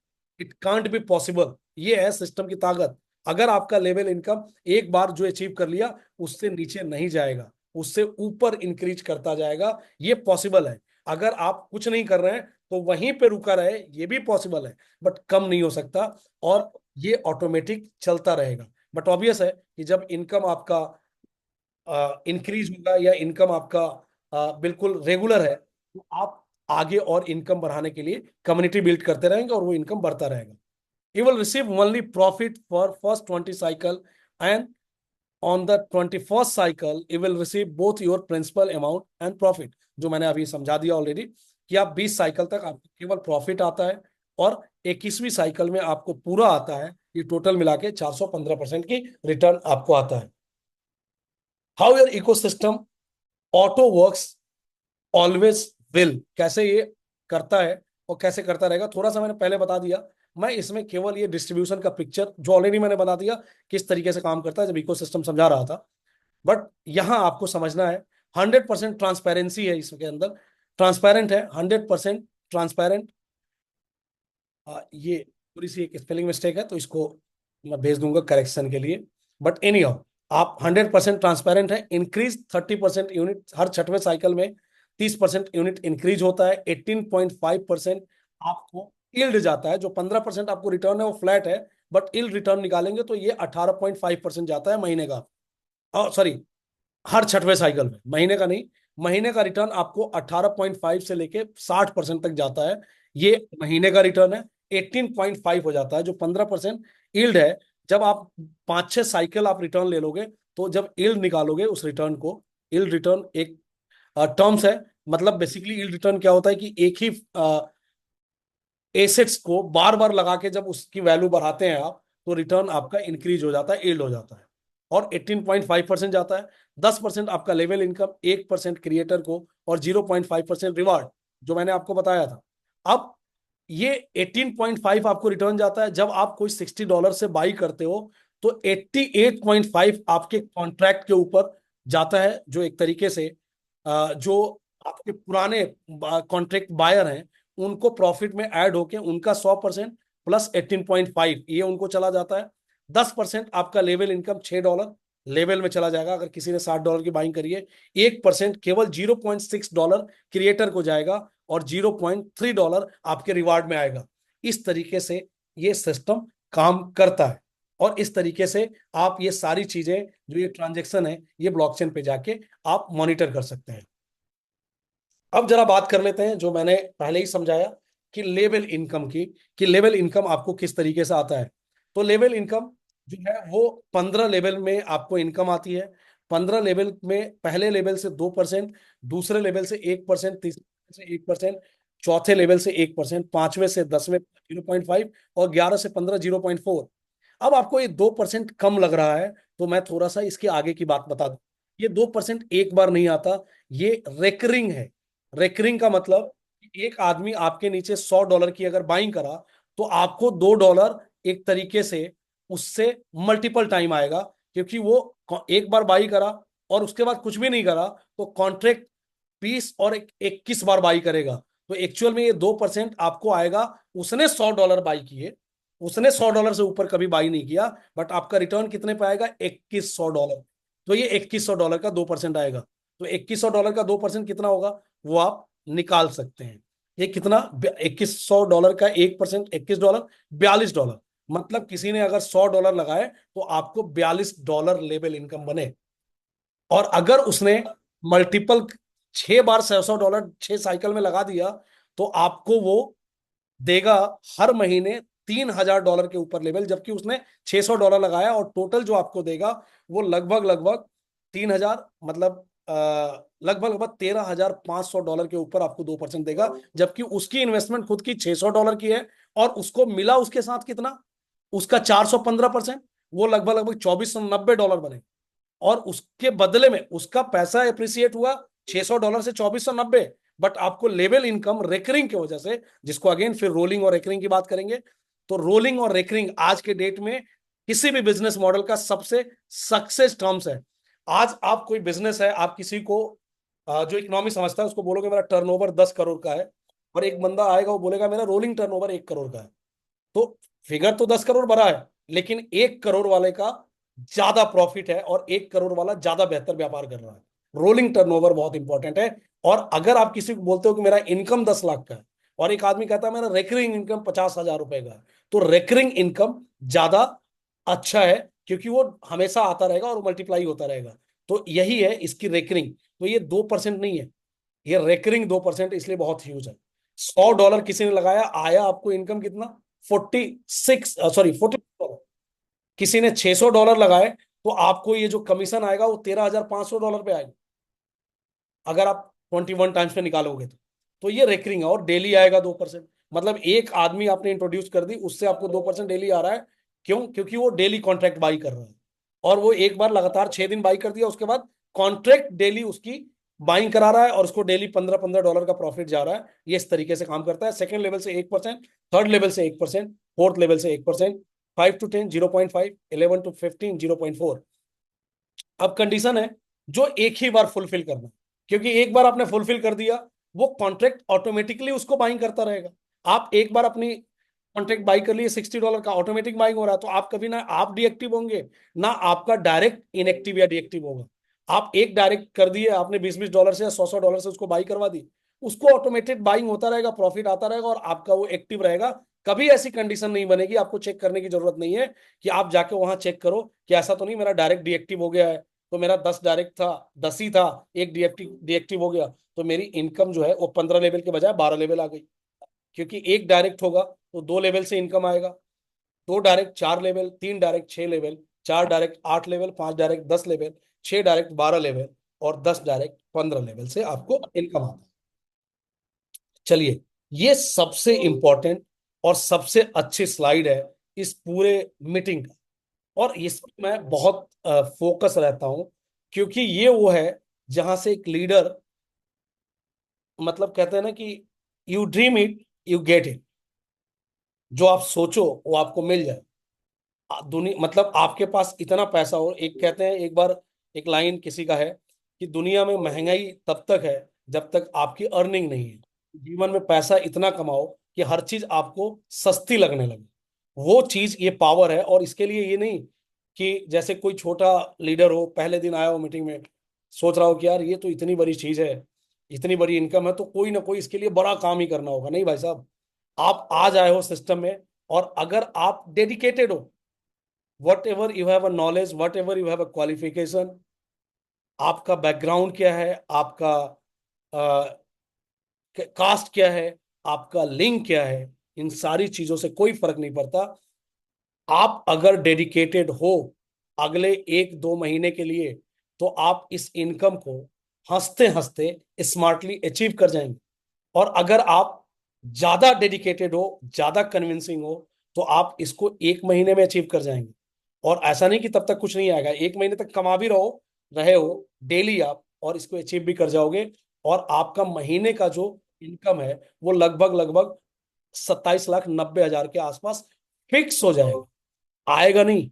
It can't be possible. ये है सिस्टम की ताकत। अगर आपका लेवल इनकम एक बार जो अचीव कर लिया उससे नीचे नहीं जाएगा, उससे ऊपर इंक्रीज करता जाएगा, ये पॉसिबल है। अगर आप कुछ नहीं कर रहे हैं तो वहीं पे रुका रहे, ये भी पॉसिबल है, बट कम नहीं हो सकता, और ये ऑटोमेटिक चलता रहेगा। बट ऑब्वियस है कि जब इनकम आपका इंक्रीज होगा, या इनकम आपका बिल्कुल रेगुलर है, तो आप आगे और इनकम बढ़ाने के लिए कम्युनिटी बिल्ड करते रहेंगे, और वो इनकम बढ़ता रहेगा। You will receive only profit for first 20 cycle, and on the 21st cycle you will receive both your principal amount and profit. जो मैंने अभी समझा दिया ऑलरेडी, कि आप 20 साइकिल तक आपको केवल प्रॉफिट आता है, और 21वीं साइकिल में आपको पूरा आता है। ये टोटल मिला के 415% की रिटर्न आपको आता है। How your ecosystem auto works always will, कैसे ये करता है और कैसे करता रहेगा, थोड़ा सा मैंने पहले बता दिया। मैं इसमें केवल ये डिस्ट्रीब्यूशन का पिक्चर जो ऑलरेडी मैंने बता दिया किस तरीके से काम करता है जब इकोसिस्टम समझा रहा था, बट यहां आपको समझना है 100% ट्रांसपेरेंसी है इसके अंदर। ट्रांसपेरेंट है, 100% ट्रांसपेरेंट। ये थोड़ी सी एक स्पेलिंग मिस्टेक है, तो इसको मैं भेज दूंगा करेक्शन के लिए। बट एनी हाउ, आप 100% ट्रांसपेरेंट है। इंक्रीज 30% यूनिट हर 6वें साइकिल में, 30% यूनिट इंक्रीज होता है। 18.5% आपको इल्ड जाता है। जो 15% आपको रिटर्न है वो फ्लैट है, बट इल्ड रिटर्न निकालेंगे तो ये 18.5% जाता है महीने का। सॉरी, हर 6वें साइकिल में, महीने का नहीं। महीने का रिटर्न आपको 18.5 से लेके 60% तक जाता है। ये महीने का रिटर्न है। 18.5 हो जाता है जो 15% ईल्ड है। जब आप 5-6 साइकिल आप रिटर्न ले लोगे, तो जब ईल्ड निकालोगे उस रिटर्न को, ईल्ड रिटर्न एक टर्म्स है। मतलब बेसिकली ईल्ड रिटर्न क्या होता है कि एक ही एसेट्स को बार बार लगा के जब उसकी वैल्यू बढ़ाते हैं आप, तो रिटर्न आपका इंक्रीज हो जाता है, ईल्ड हो जाता है। और 18.5% जाता है। 10% आपका लेवल इनकम, 1% क्रिएटर को, और 0.5% रिवार्ड, जो मैंने आपको बताया था। अब ये 18.5 आपको रिटर्न जाता है। जब आप कोई $60 से बाई करते हो, तो 88.5 आपके कॉन्ट्रैक्ट के ऊपर जाता है, जो एक तरीके से जो आपके पुराने कॉन्ट्रैक्ट बायर हैं उनको प्रॉफिट में ऐड होके उनका 100% प्लस 18.5 ये उनको चला जाता है। 10% आपका लेवल इनकम $6 लेवल में चला जाएगा अगर किसी ने $60 की बाइंग करी है। 1% केवल $0.6 क्रिएटर को जाएगा और $0.3 आपके रिवार्ड में आएगा। इस तरीके से ये सिस्टम काम करता है और इस तरीके से आप ये सारी चीजें जो ये ट्रांजेक्शन है ये ब्लॉकचेन पे जाके आप मॉनिटर कर सकते हैं। अब जरा बात कर लेते हैं जो मैंने पहले ही समझाया कि लेवल इनकम की, कि लेवल इनकम आपको किस तरीके से आता है। तो लेवल इनकम जो है वो 15 लेवल में आपको इनकम आती है। 15 लेवल में पहले लेवल से 2%, दूसरे लेवल से 1%, तीसरे लेवल से 1%, चौथे लेवल से 1%, पांचवें से 10वें 0.5 और 11 से 15 0.4। अब आपको ये 2% कम लग रहा है तो मैं थोड़ा सा इसके आगे की बात बता दूं। ये 2% एक बार नहीं आता, ये रेकरिंग है। रेकरिंग का मतलब एक आदमी आपके नीचे $100 की अगर बाइंग करा तो आपको $2 एक तरीके से उससे मल्टीपल टाइम आएगा, क्योंकि वो एक बार बाई करा और उसके बाद कुछ भी नहीं करा तो कॉन्ट्रैक्ट 20 और 21 बार बाई करेगा। तो एक्चुअल में ये 2% आपको आएगा। उसने $100 बाई किए, उसने $100 से ऊपर कभी बाई नहीं किया, बट आपका रिटर्न कितने पे आएगा? $2100। तो ये $2100 का 2% आएगा। तो $2100 का 2% कितना होगा वो आप निकाल सकते हैं। ये कितना? $2100 का 1% $21, $42। मतलब किसी ने अगर $100 लगाए तो आपको $42 लेवल इनकम बने। और अगर उसने मल्टीपल 6 बार $100 6 साइकिल में लगा दिया तो आपको वो देगा हर महीने $3000 के ऊपर लेवल, जबकि उसने $600 लगाया और टोटल जो आपको देगा वो लगभग लगभग 3000, मतलब लगभग लगभग $13500 के ऊपर आपको 2% देगा, जबकि उसकी इन्वेस्टमेंट खुद की $600 की है और उसको मिला उसके साथ कितना? उसका 415%, वो लगभग लगभग $2490 बने। और उसके बदले में उसका पैसा एप्रिसिएट हुआ $600 से 2490। बट आपको लेवल इनकम रेकरिंग की वजह से, जिसको अगेन फिर रोलिंग और रेकरिंग की बात करेंगे, तो रोलिंग और रेकरिंग आज के डेट में किसी भी बिजनेस मॉडल का सबसे सक्सेस टर्म्स है। आज आप कोई बिजनेस है, आप किसी को जो इकोनॉमी समझता है उसको बोलोगे मेरा टर्नओवर 10 करोड़ का है, और एक बंदा आएगा वो बोलेगा मेरा रोलिंग टर्नओवर 1 करोड़ का है। तो फिगर तो 10 करोड़ बड़ा है, लेकिन 1 करोड़ वाले का ज्यादा प्रॉफिट है और 1 करोड़ वाला ज्यादा बेहतर व्यापार कर रहा है। रोलिंग टर्नओवर बहुत इंपॉर्टेंट है। और अगर आप किसी को बोलते हो कि मेरा इनकम 10 लाख का है और एक आदमी कहता है मेरा रेकरिंग इनकम 50,000 रुपए का है, तो रेकरिंग इनकम ज्यादा अच्छा है, क्योंकि वो हमेशा आता रहेगा और मल्टीप्लाई होता रहेगा। तो यही है इसकी रेकरिंग। तो ये 2% नहीं है, ये रेकरिंग 2%, इसलिए बहुत ह्यूज है। $100 किसी ने लगाया, आया आपको इनकम कितना? 46 किसी ने $600 लगाए तो आपको ये जो कमीशन आएगा वो $13,500 पे आएगा अगर आप 21 टाइम्स पे निकालोगे तो ये रेकरिंग है और डेली आएगा 2%। मतलब एक आदमी आपने इंट्रोड्यूस कर दी, उससे आपको 2% डेली आ रहा है। क्यों? क्योंकि वो डेली कॉन्ट्रैक्ट बाई कर रहा है और वो एक बार लगातार 6 दिन बाई कर दिया, उसके बाद कॉन्ट्रैक्ट डेली उसकी बाइंग करा रहा है और उसको डेली $15-15 का प्रॉफिट जा रहा है। ये इस तरीके से काम करता है। सेकंड लेवल से 1%, थर्ड लेवल से 1%, फोर्थ लेवल से 1%, 5 to 10 0.5, 11 to 15 0.4। अब कंडीशन है जो एक ही बार फुलफिल करना, क्योंकि एक बार आपने फुलफिल कर दिया वो कॉन्ट्रैक्ट ऑटोमेटिकली उसको बाइंग करता रहेगा। आप एक बार अपनी कॉन्ट्रैक्ट बाई कर लिए $60 का, ऑटोमेटिक बाइंग हो रहा है, तो आप कभी ना आप डीएक्टिव होंगे ना आपका डायरेक्ट इनएक्टिव या डीएक्टिव होगा। आप एक डायरेक्ट कर दिए, आपने $20-20 से या $100 से उसको बाई करवा दी, उसको ऑटोमेटेड बाइंग होता रहेगा, प्रॉफिट आता रहेगा और आपका वो एक्टिव रहेगा। कभी ऐसी कंडीशन नहीं बनेगी, आपको चेक करने की जरूरत नहीं है कि आप जाके वहां चेक करो कि ऐसा तो नहीं मेरा डायरेक्ट डीएक्टिव हो गया है, तो मेरा 10 डायरेक्ट था, 10 ही था, एक डीएक्टिव डीएक्टिव हो गया तो मेरी इनकम जो है वो 15 लेवल के बजाय 12 लेवल आ गई। क्योंकि एक डायरेक्ट होगा तो 2 लेवल से इनकम आएगा, 2 direct 4 level, 3 direct 6 level, 4 direct 8 level, 5 direct 10 level, 6 direct 12 level और 10 डायरेक्ट 15 लेवल से आपको इनकम आता है। चलिए, ये सबसे इंपॉर्टेंट और सबसे अच्छी स्लाइड है इस पूरे मीटिंग का, और इसमें मैं बहुत फोकस रहता हूं, क्योंकि ये वो है जहां से एक लीडर, मतलब कहते हैं ना कि you dream it you get it, जो आप सोचो वो आपको मिल जाए। दुनिया मतलब आपके पास इतना पैसा हो, एक कहते हैं एक बार एक लाइन किसी का है कि दुनिया में महंगाई तब तक है जब तक आपकी अर्निंग नहीं है। जीवन में पैसा इतना कमाओ कि हर चीज आपको सस्ती लगने लगे। वो चीज ये पावर है। और इसके लिए ये नहीं कि जैसे कोई छोटा लीडर हो, पहले दिन आया हो मीटिंग में, सोच रहा हो कि यार ये तो इतनी बड़ी चीज है, इतनी बड़ी इनकम है, तो कोई ना कोई इसके लिए बड़ा काम ही करना होगा। नहीं भाई साहब, आप आज आए हो सिस्टम में, और अगर आप डेडिकेटेड हो, what ever you have a knowledge, what ever you have a qualification, आपका बैकग्राउंड क्या है, आपका कास्ट क्या है, आपका लिंक क्या है, इन सारी चीजों से कोई फर्क नहीं पड़ता। आप अगर डेडिकेटेड हो अगले 1-2 महीने के लिए, तो आप इस इनकम को हंसते हंसते स्मार्टली अचीव कर जाएंगे। और अगर आप ज्यादा डेडिकेटेड हो, ज्यादा कन्विंसिंग हो, तो आप इसको 1 महीने में अचीव कर जाएंगे। और ऐसा नहीं कि तब तक कुछ नहीं आएगा, 1 महीने तक कमा भी रहे हो डेली आप, और इसको अचीव भी कर जाओगे। और आपका महीने का जो इनकम है वो लगभग लगभग 27,90,000 के आसपास फिक्स हो जाएगा। आएगा नहीं,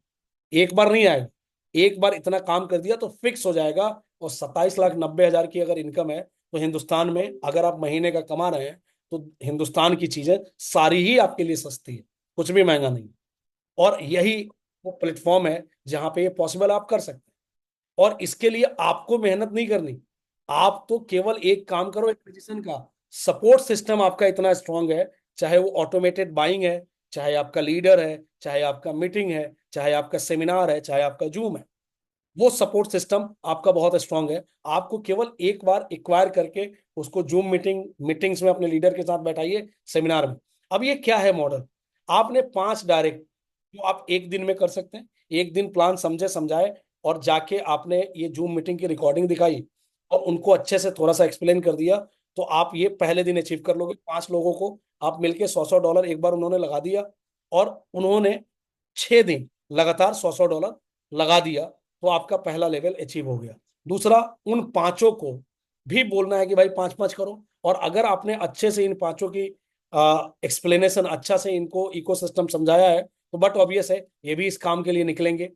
एक बार नहीं आएगा, एक बार इतना काम कर दिया तो फिक्स हो जाएगा। और 27,90,000 की अगर इनकम है, तो हिंदुस्तान में अगर आप महीने का कमा रहे हैं, तो हिंदुस्तान की चीजें सारी ही आपके लिए सस्ती है, कुछ भी महंगा नहीं। और यही वो प्लेटफॉर्म है जहां पे ये पॉसिबल आप कर सकते हैं। और इसके लिए आपको मेहनत नहीं करनी, आप तो केवल एक काम करो, एक्विजिशन का सपोर्ट सिस्टम आपका इतना स्ट्रांग है, चाहे वो ऑटोमेटेड बाइंग है, चाहे आपका लीडर है, चाहे आपका मीटिंग है, चाहे आपका सेमिनार है, चाहे आपका जूम है, वो सपोर्ट सिस्टम आपका बहुत स्ट्रांग है। आपको केवल एक बार एक्वायर करके उसको जूम मीटिंग्स में अपने लीडर के साथ बैठाइए, सेमिनार में। अब ये क्या है मॉडल, आपने 5 डायरेक्ट जो आप एक दिन में कर सकते हैं, एक दिन प्लान समझे समझाए, और जाके आपने ये जूम मीटिंग की रिकॉर्डिंग दिखाई और उनको अच्छे से थोड़ा सा एक्सप्लेन कर दिया, तो आप ये पहले दिन अचीव कर लोगे। 5 लोगों को आप मिलके 100-100 डॉलर एक बार उन्होंने लगा दिया, और उन्होंने 6 दिन लगातार 100-100 डॉलर लगा दिया, तो आपका पहला लेवल अचीव हो गया। दूसरा, उन 5 को भी बोलना है कि भाई 5-5 करो। और अगर आपने अच्छे से इन 5 की एक्सप्लेनेशन अच्छा से इनको इकोसिस्टम समझाया है, तो बट ऑब्वियस है ये भी इस काम के लिए निकलेंगे।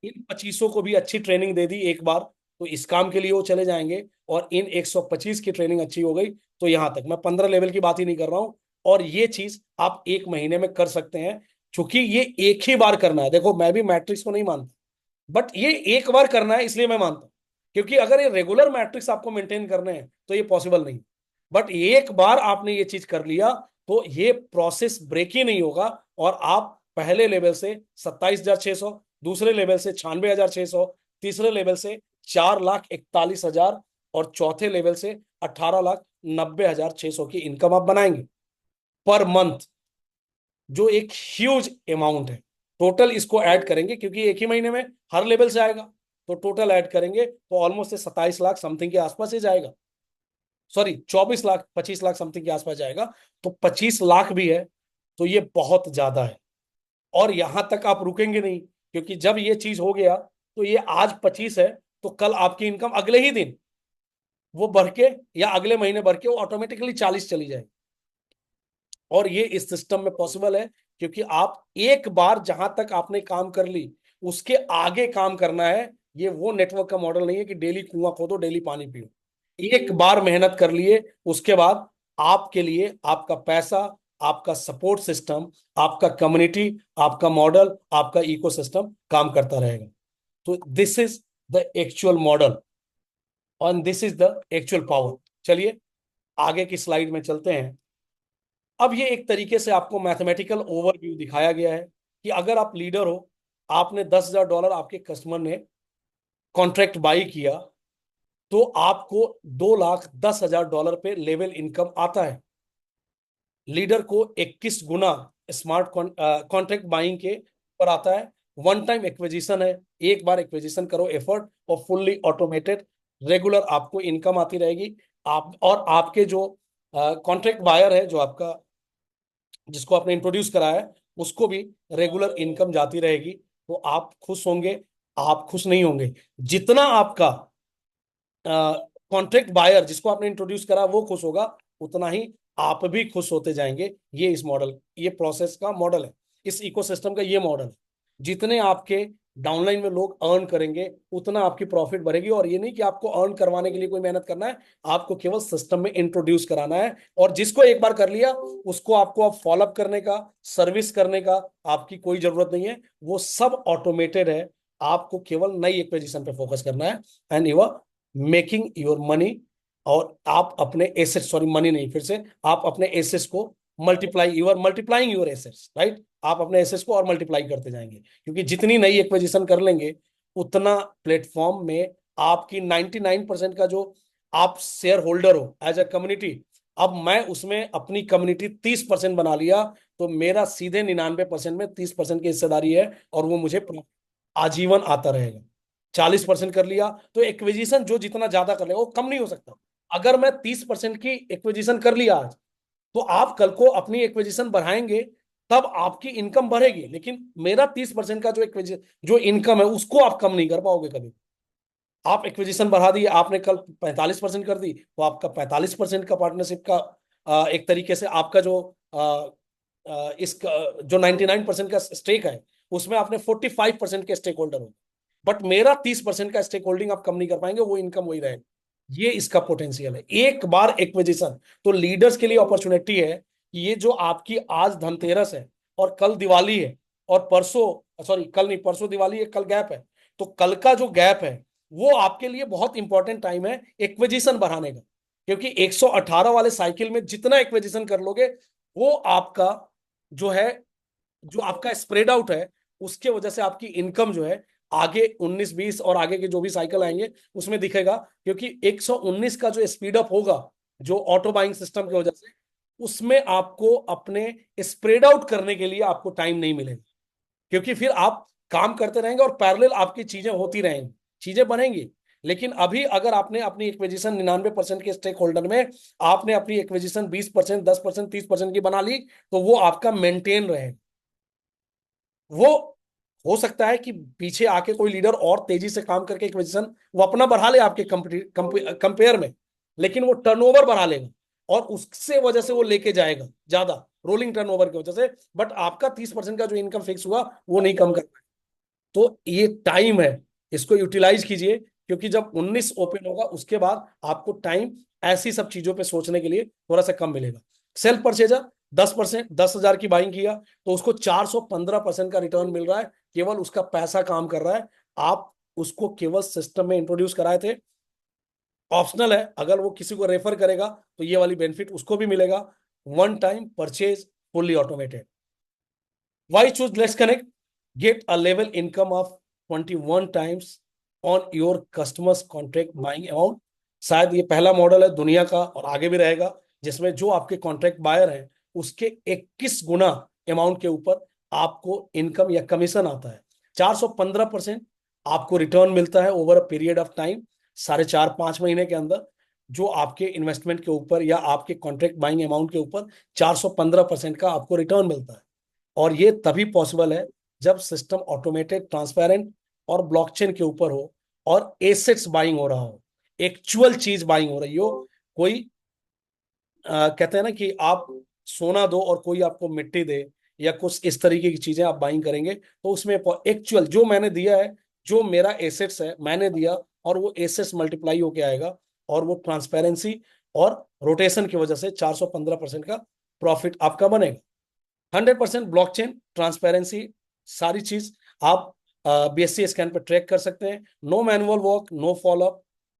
इन 25 को भी अच्छी ट्रेनिंग दे दी एक बार, तो इस काम के लिए वो चले जाएंगे। और इन 125 की ट्रेनिंग अच्छी हो गई, तो यहां तक मैं 15 लेवल की बात ही नहीं कर रहा हूं। और ये चीज आप 1 महीने में कर सकते हैं, क्योंकि ये एक ही बार करना है। देखो, मैं भी मैट्रिक्स को नहीं मानता, बट ये एक बार करना है इसलिए मैं मानता हूं। क्योंकि अगर ये रेगुलर मैट्रिक्स आपको मेंटेन करने हैं तो ये पॉसिबल नहीं। बट एक बार आपने ये चीज कर लिया, तो ये प्रोसेस ब्रेक ही नहीं होगा। और आप पहले लेवल से 27,600, दूसरे लेवल से 96,600, तीसरे लेवल से 4,41,000, और चौथे लेवल से 18,90,600 की इनकम आप बनाएंगे पर मंथ, जो एक ह्यूज अमाउंट है। टोटल इसको ऐड करेंगे, क्योंकि एक ही महीने में हर लेवल से आएगा, तो टोटल ऐड करेंगे तो ऑलमोस्ट 27 लाख समथिंग के आसपास ही जाएगा। सॉरी, 24 लाख, 25 लाख समथिंग के आसपास जाएगा। तो 25 लाख भी है, तो ये बहुत ज्यादा है। और यहां तक आप रुकेंगे नहीं, क्योंकि जब ये चीज हो गया, तो ये आज 25 है, तो कल आपकी इनकम अगले ही दिन वो बढ़ के, या अगले महीने बढ़ के वो ऑटोमेटिकली 40 चली जाएगी। और ये इस सिस्टम में पॉसिबल है, क्योंकि आप एक बार जहां तक आपने काम कर ली, उसके आगे काम करना है। ये वो नेटवर्क का मॉडल नहीं है कि डेली कुआं खोदो, डेली पानी पियो। एक बार मेहनत कर लिए, उसके बाद आपके लिए आपका पैसा, आपका सपोर्ट सिस्टम, आपका कम्युनिटी, आपका मॉडल, आपका इकोसिस्टम काम करता रहेगा। तो this is the actual model, और this is the actual power. चलिए आगे की स्लाइड में चलते हैं। अब ये एक तरीके से आपको मैथमेटिकल ओवरव्यू दिखाया गया है कि अगर आप लीडर हो, आपने 10,000 डॉलर आपके कस्टमर ने कॉन्ट्रैक्ट बाई किया, तो आपको 2,10,000 डॉलर पे लेवल इनकम आता है। लीडर को 21 गुना स्मार्ट कॉन्ट्रैक्ट बाइंग के पर आता है। वन टाइम एक्विजिशन है, एक बार एक्विजिशन करो एफर्ट, और फुल्ली ऑटोमेटेड रेगुलर आपको इनकम आती रहेगी। आप और आपके जो कॉन्ट्रैक्ट बायर है, जो आपका जिसको आपने इंट्रोड्यूस कराया है, उसको भी रेगुलर इनकम जाती रहेगी। तो आप खुश होंगे, आप खुश नहीं होंगे। जितना आपका कॉन्ट्रैक्ट बायर जिसको आपने इंट्रोड्यूस करा वो खुश होगा, उतना ही आप भी खुश होते जाएंगे। ये इस मॉडल, ये प्रोसेस का मॉडल है, इस इकोसिस्टम का ये मॉडल है। जितने आपके डाउनलाइन में लोग अर्न करेंगे उतना आपकी प्रॉफिट बढ़ेगी। और ये नहीं कि आपको अर्न करवाने के लिए कोई मेहनत करना है, आपको केवल सिस्टम में इंट्रोड्यूस कराना है। और जिसको एक बार कर लिया उसको आपको अब फॉलोअप करने का, सर्विस करने का आपकी कोई जरूरत नहीं है, वो सब ऑटोमेटेड है। आपको केवल नई एक्विजिशन पे फोकस करना है and you are making your money. और आप अपने एसेट्स, सॉरी मनी नहीं, फिर से आप अपने एसेट्स को multiply, you are multiplying your assets, right. आप अपने एसेट्स को और मल्टीप्लाई करते जाएंगे, क्योंकि जितनी नई एक्विजिशन कर लेंगे उतना प्लेटफॉर्म में आपकी 99% का जो आप शेयर होल्डर हो एज अ कम्युनिटी, अब मैं उसमें अपनी कम्युनिटी 30% बना लिया, तो मेरा सीधे 99% में 30% की हिस्सेदारी है और वो मुझे आजीवन आता रहेगा। 40% कर लिया तो एक्विजिशन जो जितना ज्यादा कर लेगा वो कम नहीं हो सकता। अगर मैं 30% की एक्विजिशन कर लिया आज, तो आप कल को अपनी एक्विजिशन बढ़ाएंगे तब आपकी इनकम बढ़ेगी, लेकिन मेरा 30% का जो जो इनकम है उसको आप कम नहीं कर पाओगे कभी। आप एक्विजिशन बढ़ा दी, आपने कल 45% कर दी, तो आपका 45% का पार्टनरशिप का एक तरीके से आपका जो इसका जो 99% का स्टेक है उसमें आपने 45% के स्टेक होल्डर हो। बट मेरा 30% का स्टेक होल्डिंग आप कम नहीं कर पाएंगे, वो इनकम वही रहेगा। ये इसका पोटेंशियल है एक बार एक्विजिशन। तो लीडर्स के लिए अपॉर्चुनिटी है कि ये जो आपकी आज धनतेरस है और कल दिवाली है और परसों, सॉरी कल नहीं परसों दिवाली है, कल गैप है, तो कल का जो गैप है वो आपके लिए बहुत इंपॉर्टेंट टाइम है एक्विजिशन बढ़ाने का। क्योंकि 118 वाले साइकिल में जितना एक्विजिशन कर लोगे वो आपका जो है, जो आपका स्प्रेड आउट है, उसके वजह से आपकी इनकम जो है आगे 19-20 और आगे के जो भी साइकिल आएंगे उसमें दिखेगा। क्योंकि 119 का जो स्पीड अप होगा जो ऑटो बाइंग सिस्टम की वजह से, उसमें आपको अपने स्प्रेड आउट करने के लिए आपको टाइम नहीं मिलेगा। क्योंकि फिर आप काम करते रहेंगे और पैरेलल आपकी चीजें होती रहेंगी, चीजें बनेंगी। लेकिन अभी अगर आपने अपनी एक्विजिशन 99% के स्टेक होल्डर में आपने अपनी एक्विजिशन 20%, 10%, 30% की बना ली, तो वो आपका मेंटेन रहे। वो हो सकता है कि पीछे आके कोई लीडर और तेजी से काम करके एक्विजिशन वो अपना बढ़ा ले आपके कंपेयर में, लेकिन वो टर्नओवर बढ़ा लेगा और उससे वजह से वो लेके जाएगा ज्यादा रोलिंग टर्नओवर की वजह से। बट आपका 30% का जो इनकम फिक्स हुआ वो नहीं कम कर पाए। तो ये टाइम है, इसको यूटिलाइज कीजिए, क्योंकि जब 19 ओपन होगा उसके बाद आपको टाइम ऐसी सब चीजों पे सोचने के लिए थोड़ा सा कम मिलेगा। सेल्फ परचेजर 10%, 10,000 की बाइंग किया तो उसको 415% का रिटर्न मिल रहा है, केवल उसका पैसा काम कर रहा है। आप उसको केवल सिस्टम में इंट्रोड्यूस कराए थे, ऑप्शनल है, अगर वो किसी को रेफर करेगा तो ये वाली बेनिफिट उसको भी मिलेगा। One time purchase, fully automated. Why choose Let's Connect? Get a level income of 21 times on your customers contract buying amount। शायद ये पहला मॉडल है दुनिया का और आगे भी रहेगा जिसमें जो आपके कॉन्ट्रैक्ट बायर हैं उसके 21 गुना अमाउंट के ऊपर आपको इनकम या कमीशन आता है। 415% आपको रिटर्न मिलता है over a period of time, 4.5-5 महीने के अंदर, जो आपके इन्वेस्टमेंट के ऊपर या आपके कॉन्ट्रैक्ट बाइंग अमाउंट के ऊपर 415% का आपको रिटर्न मिलता है। और ये तभी पॉसिबल है जब सिस्टम ऑटोमेटेड, ट्रांसपेरेंट और ब्लॉकचेन के ऊपर हो और एसेट्स बाइंग हो रहा हो, एक्चुअल चीज बाइंग हो रही हो। कोई कहते हैं ना कि आप सोना दो और कोई आपको मिट्टी दे या कुछ इस तरीके की चीजें आप बाइंग करेंगे, तो उसमें एक्चुअल जो मैंने दिया है, जो मेरा एसेट्स है मैंने दिया, और वो एसेट्स मल्टीप्लाई होके आएगा। और वो ट्रांसपेरेंसी और रोटेशन की वजह से 415% का प्रॉफिट आपका बनेगा। 100% ब्लॉकचेन, ट्रांसपेरेंसी, सारी चीज आप BSC स्कैन पर ट्रैक कर सकते हैं। No manual work, no follow up,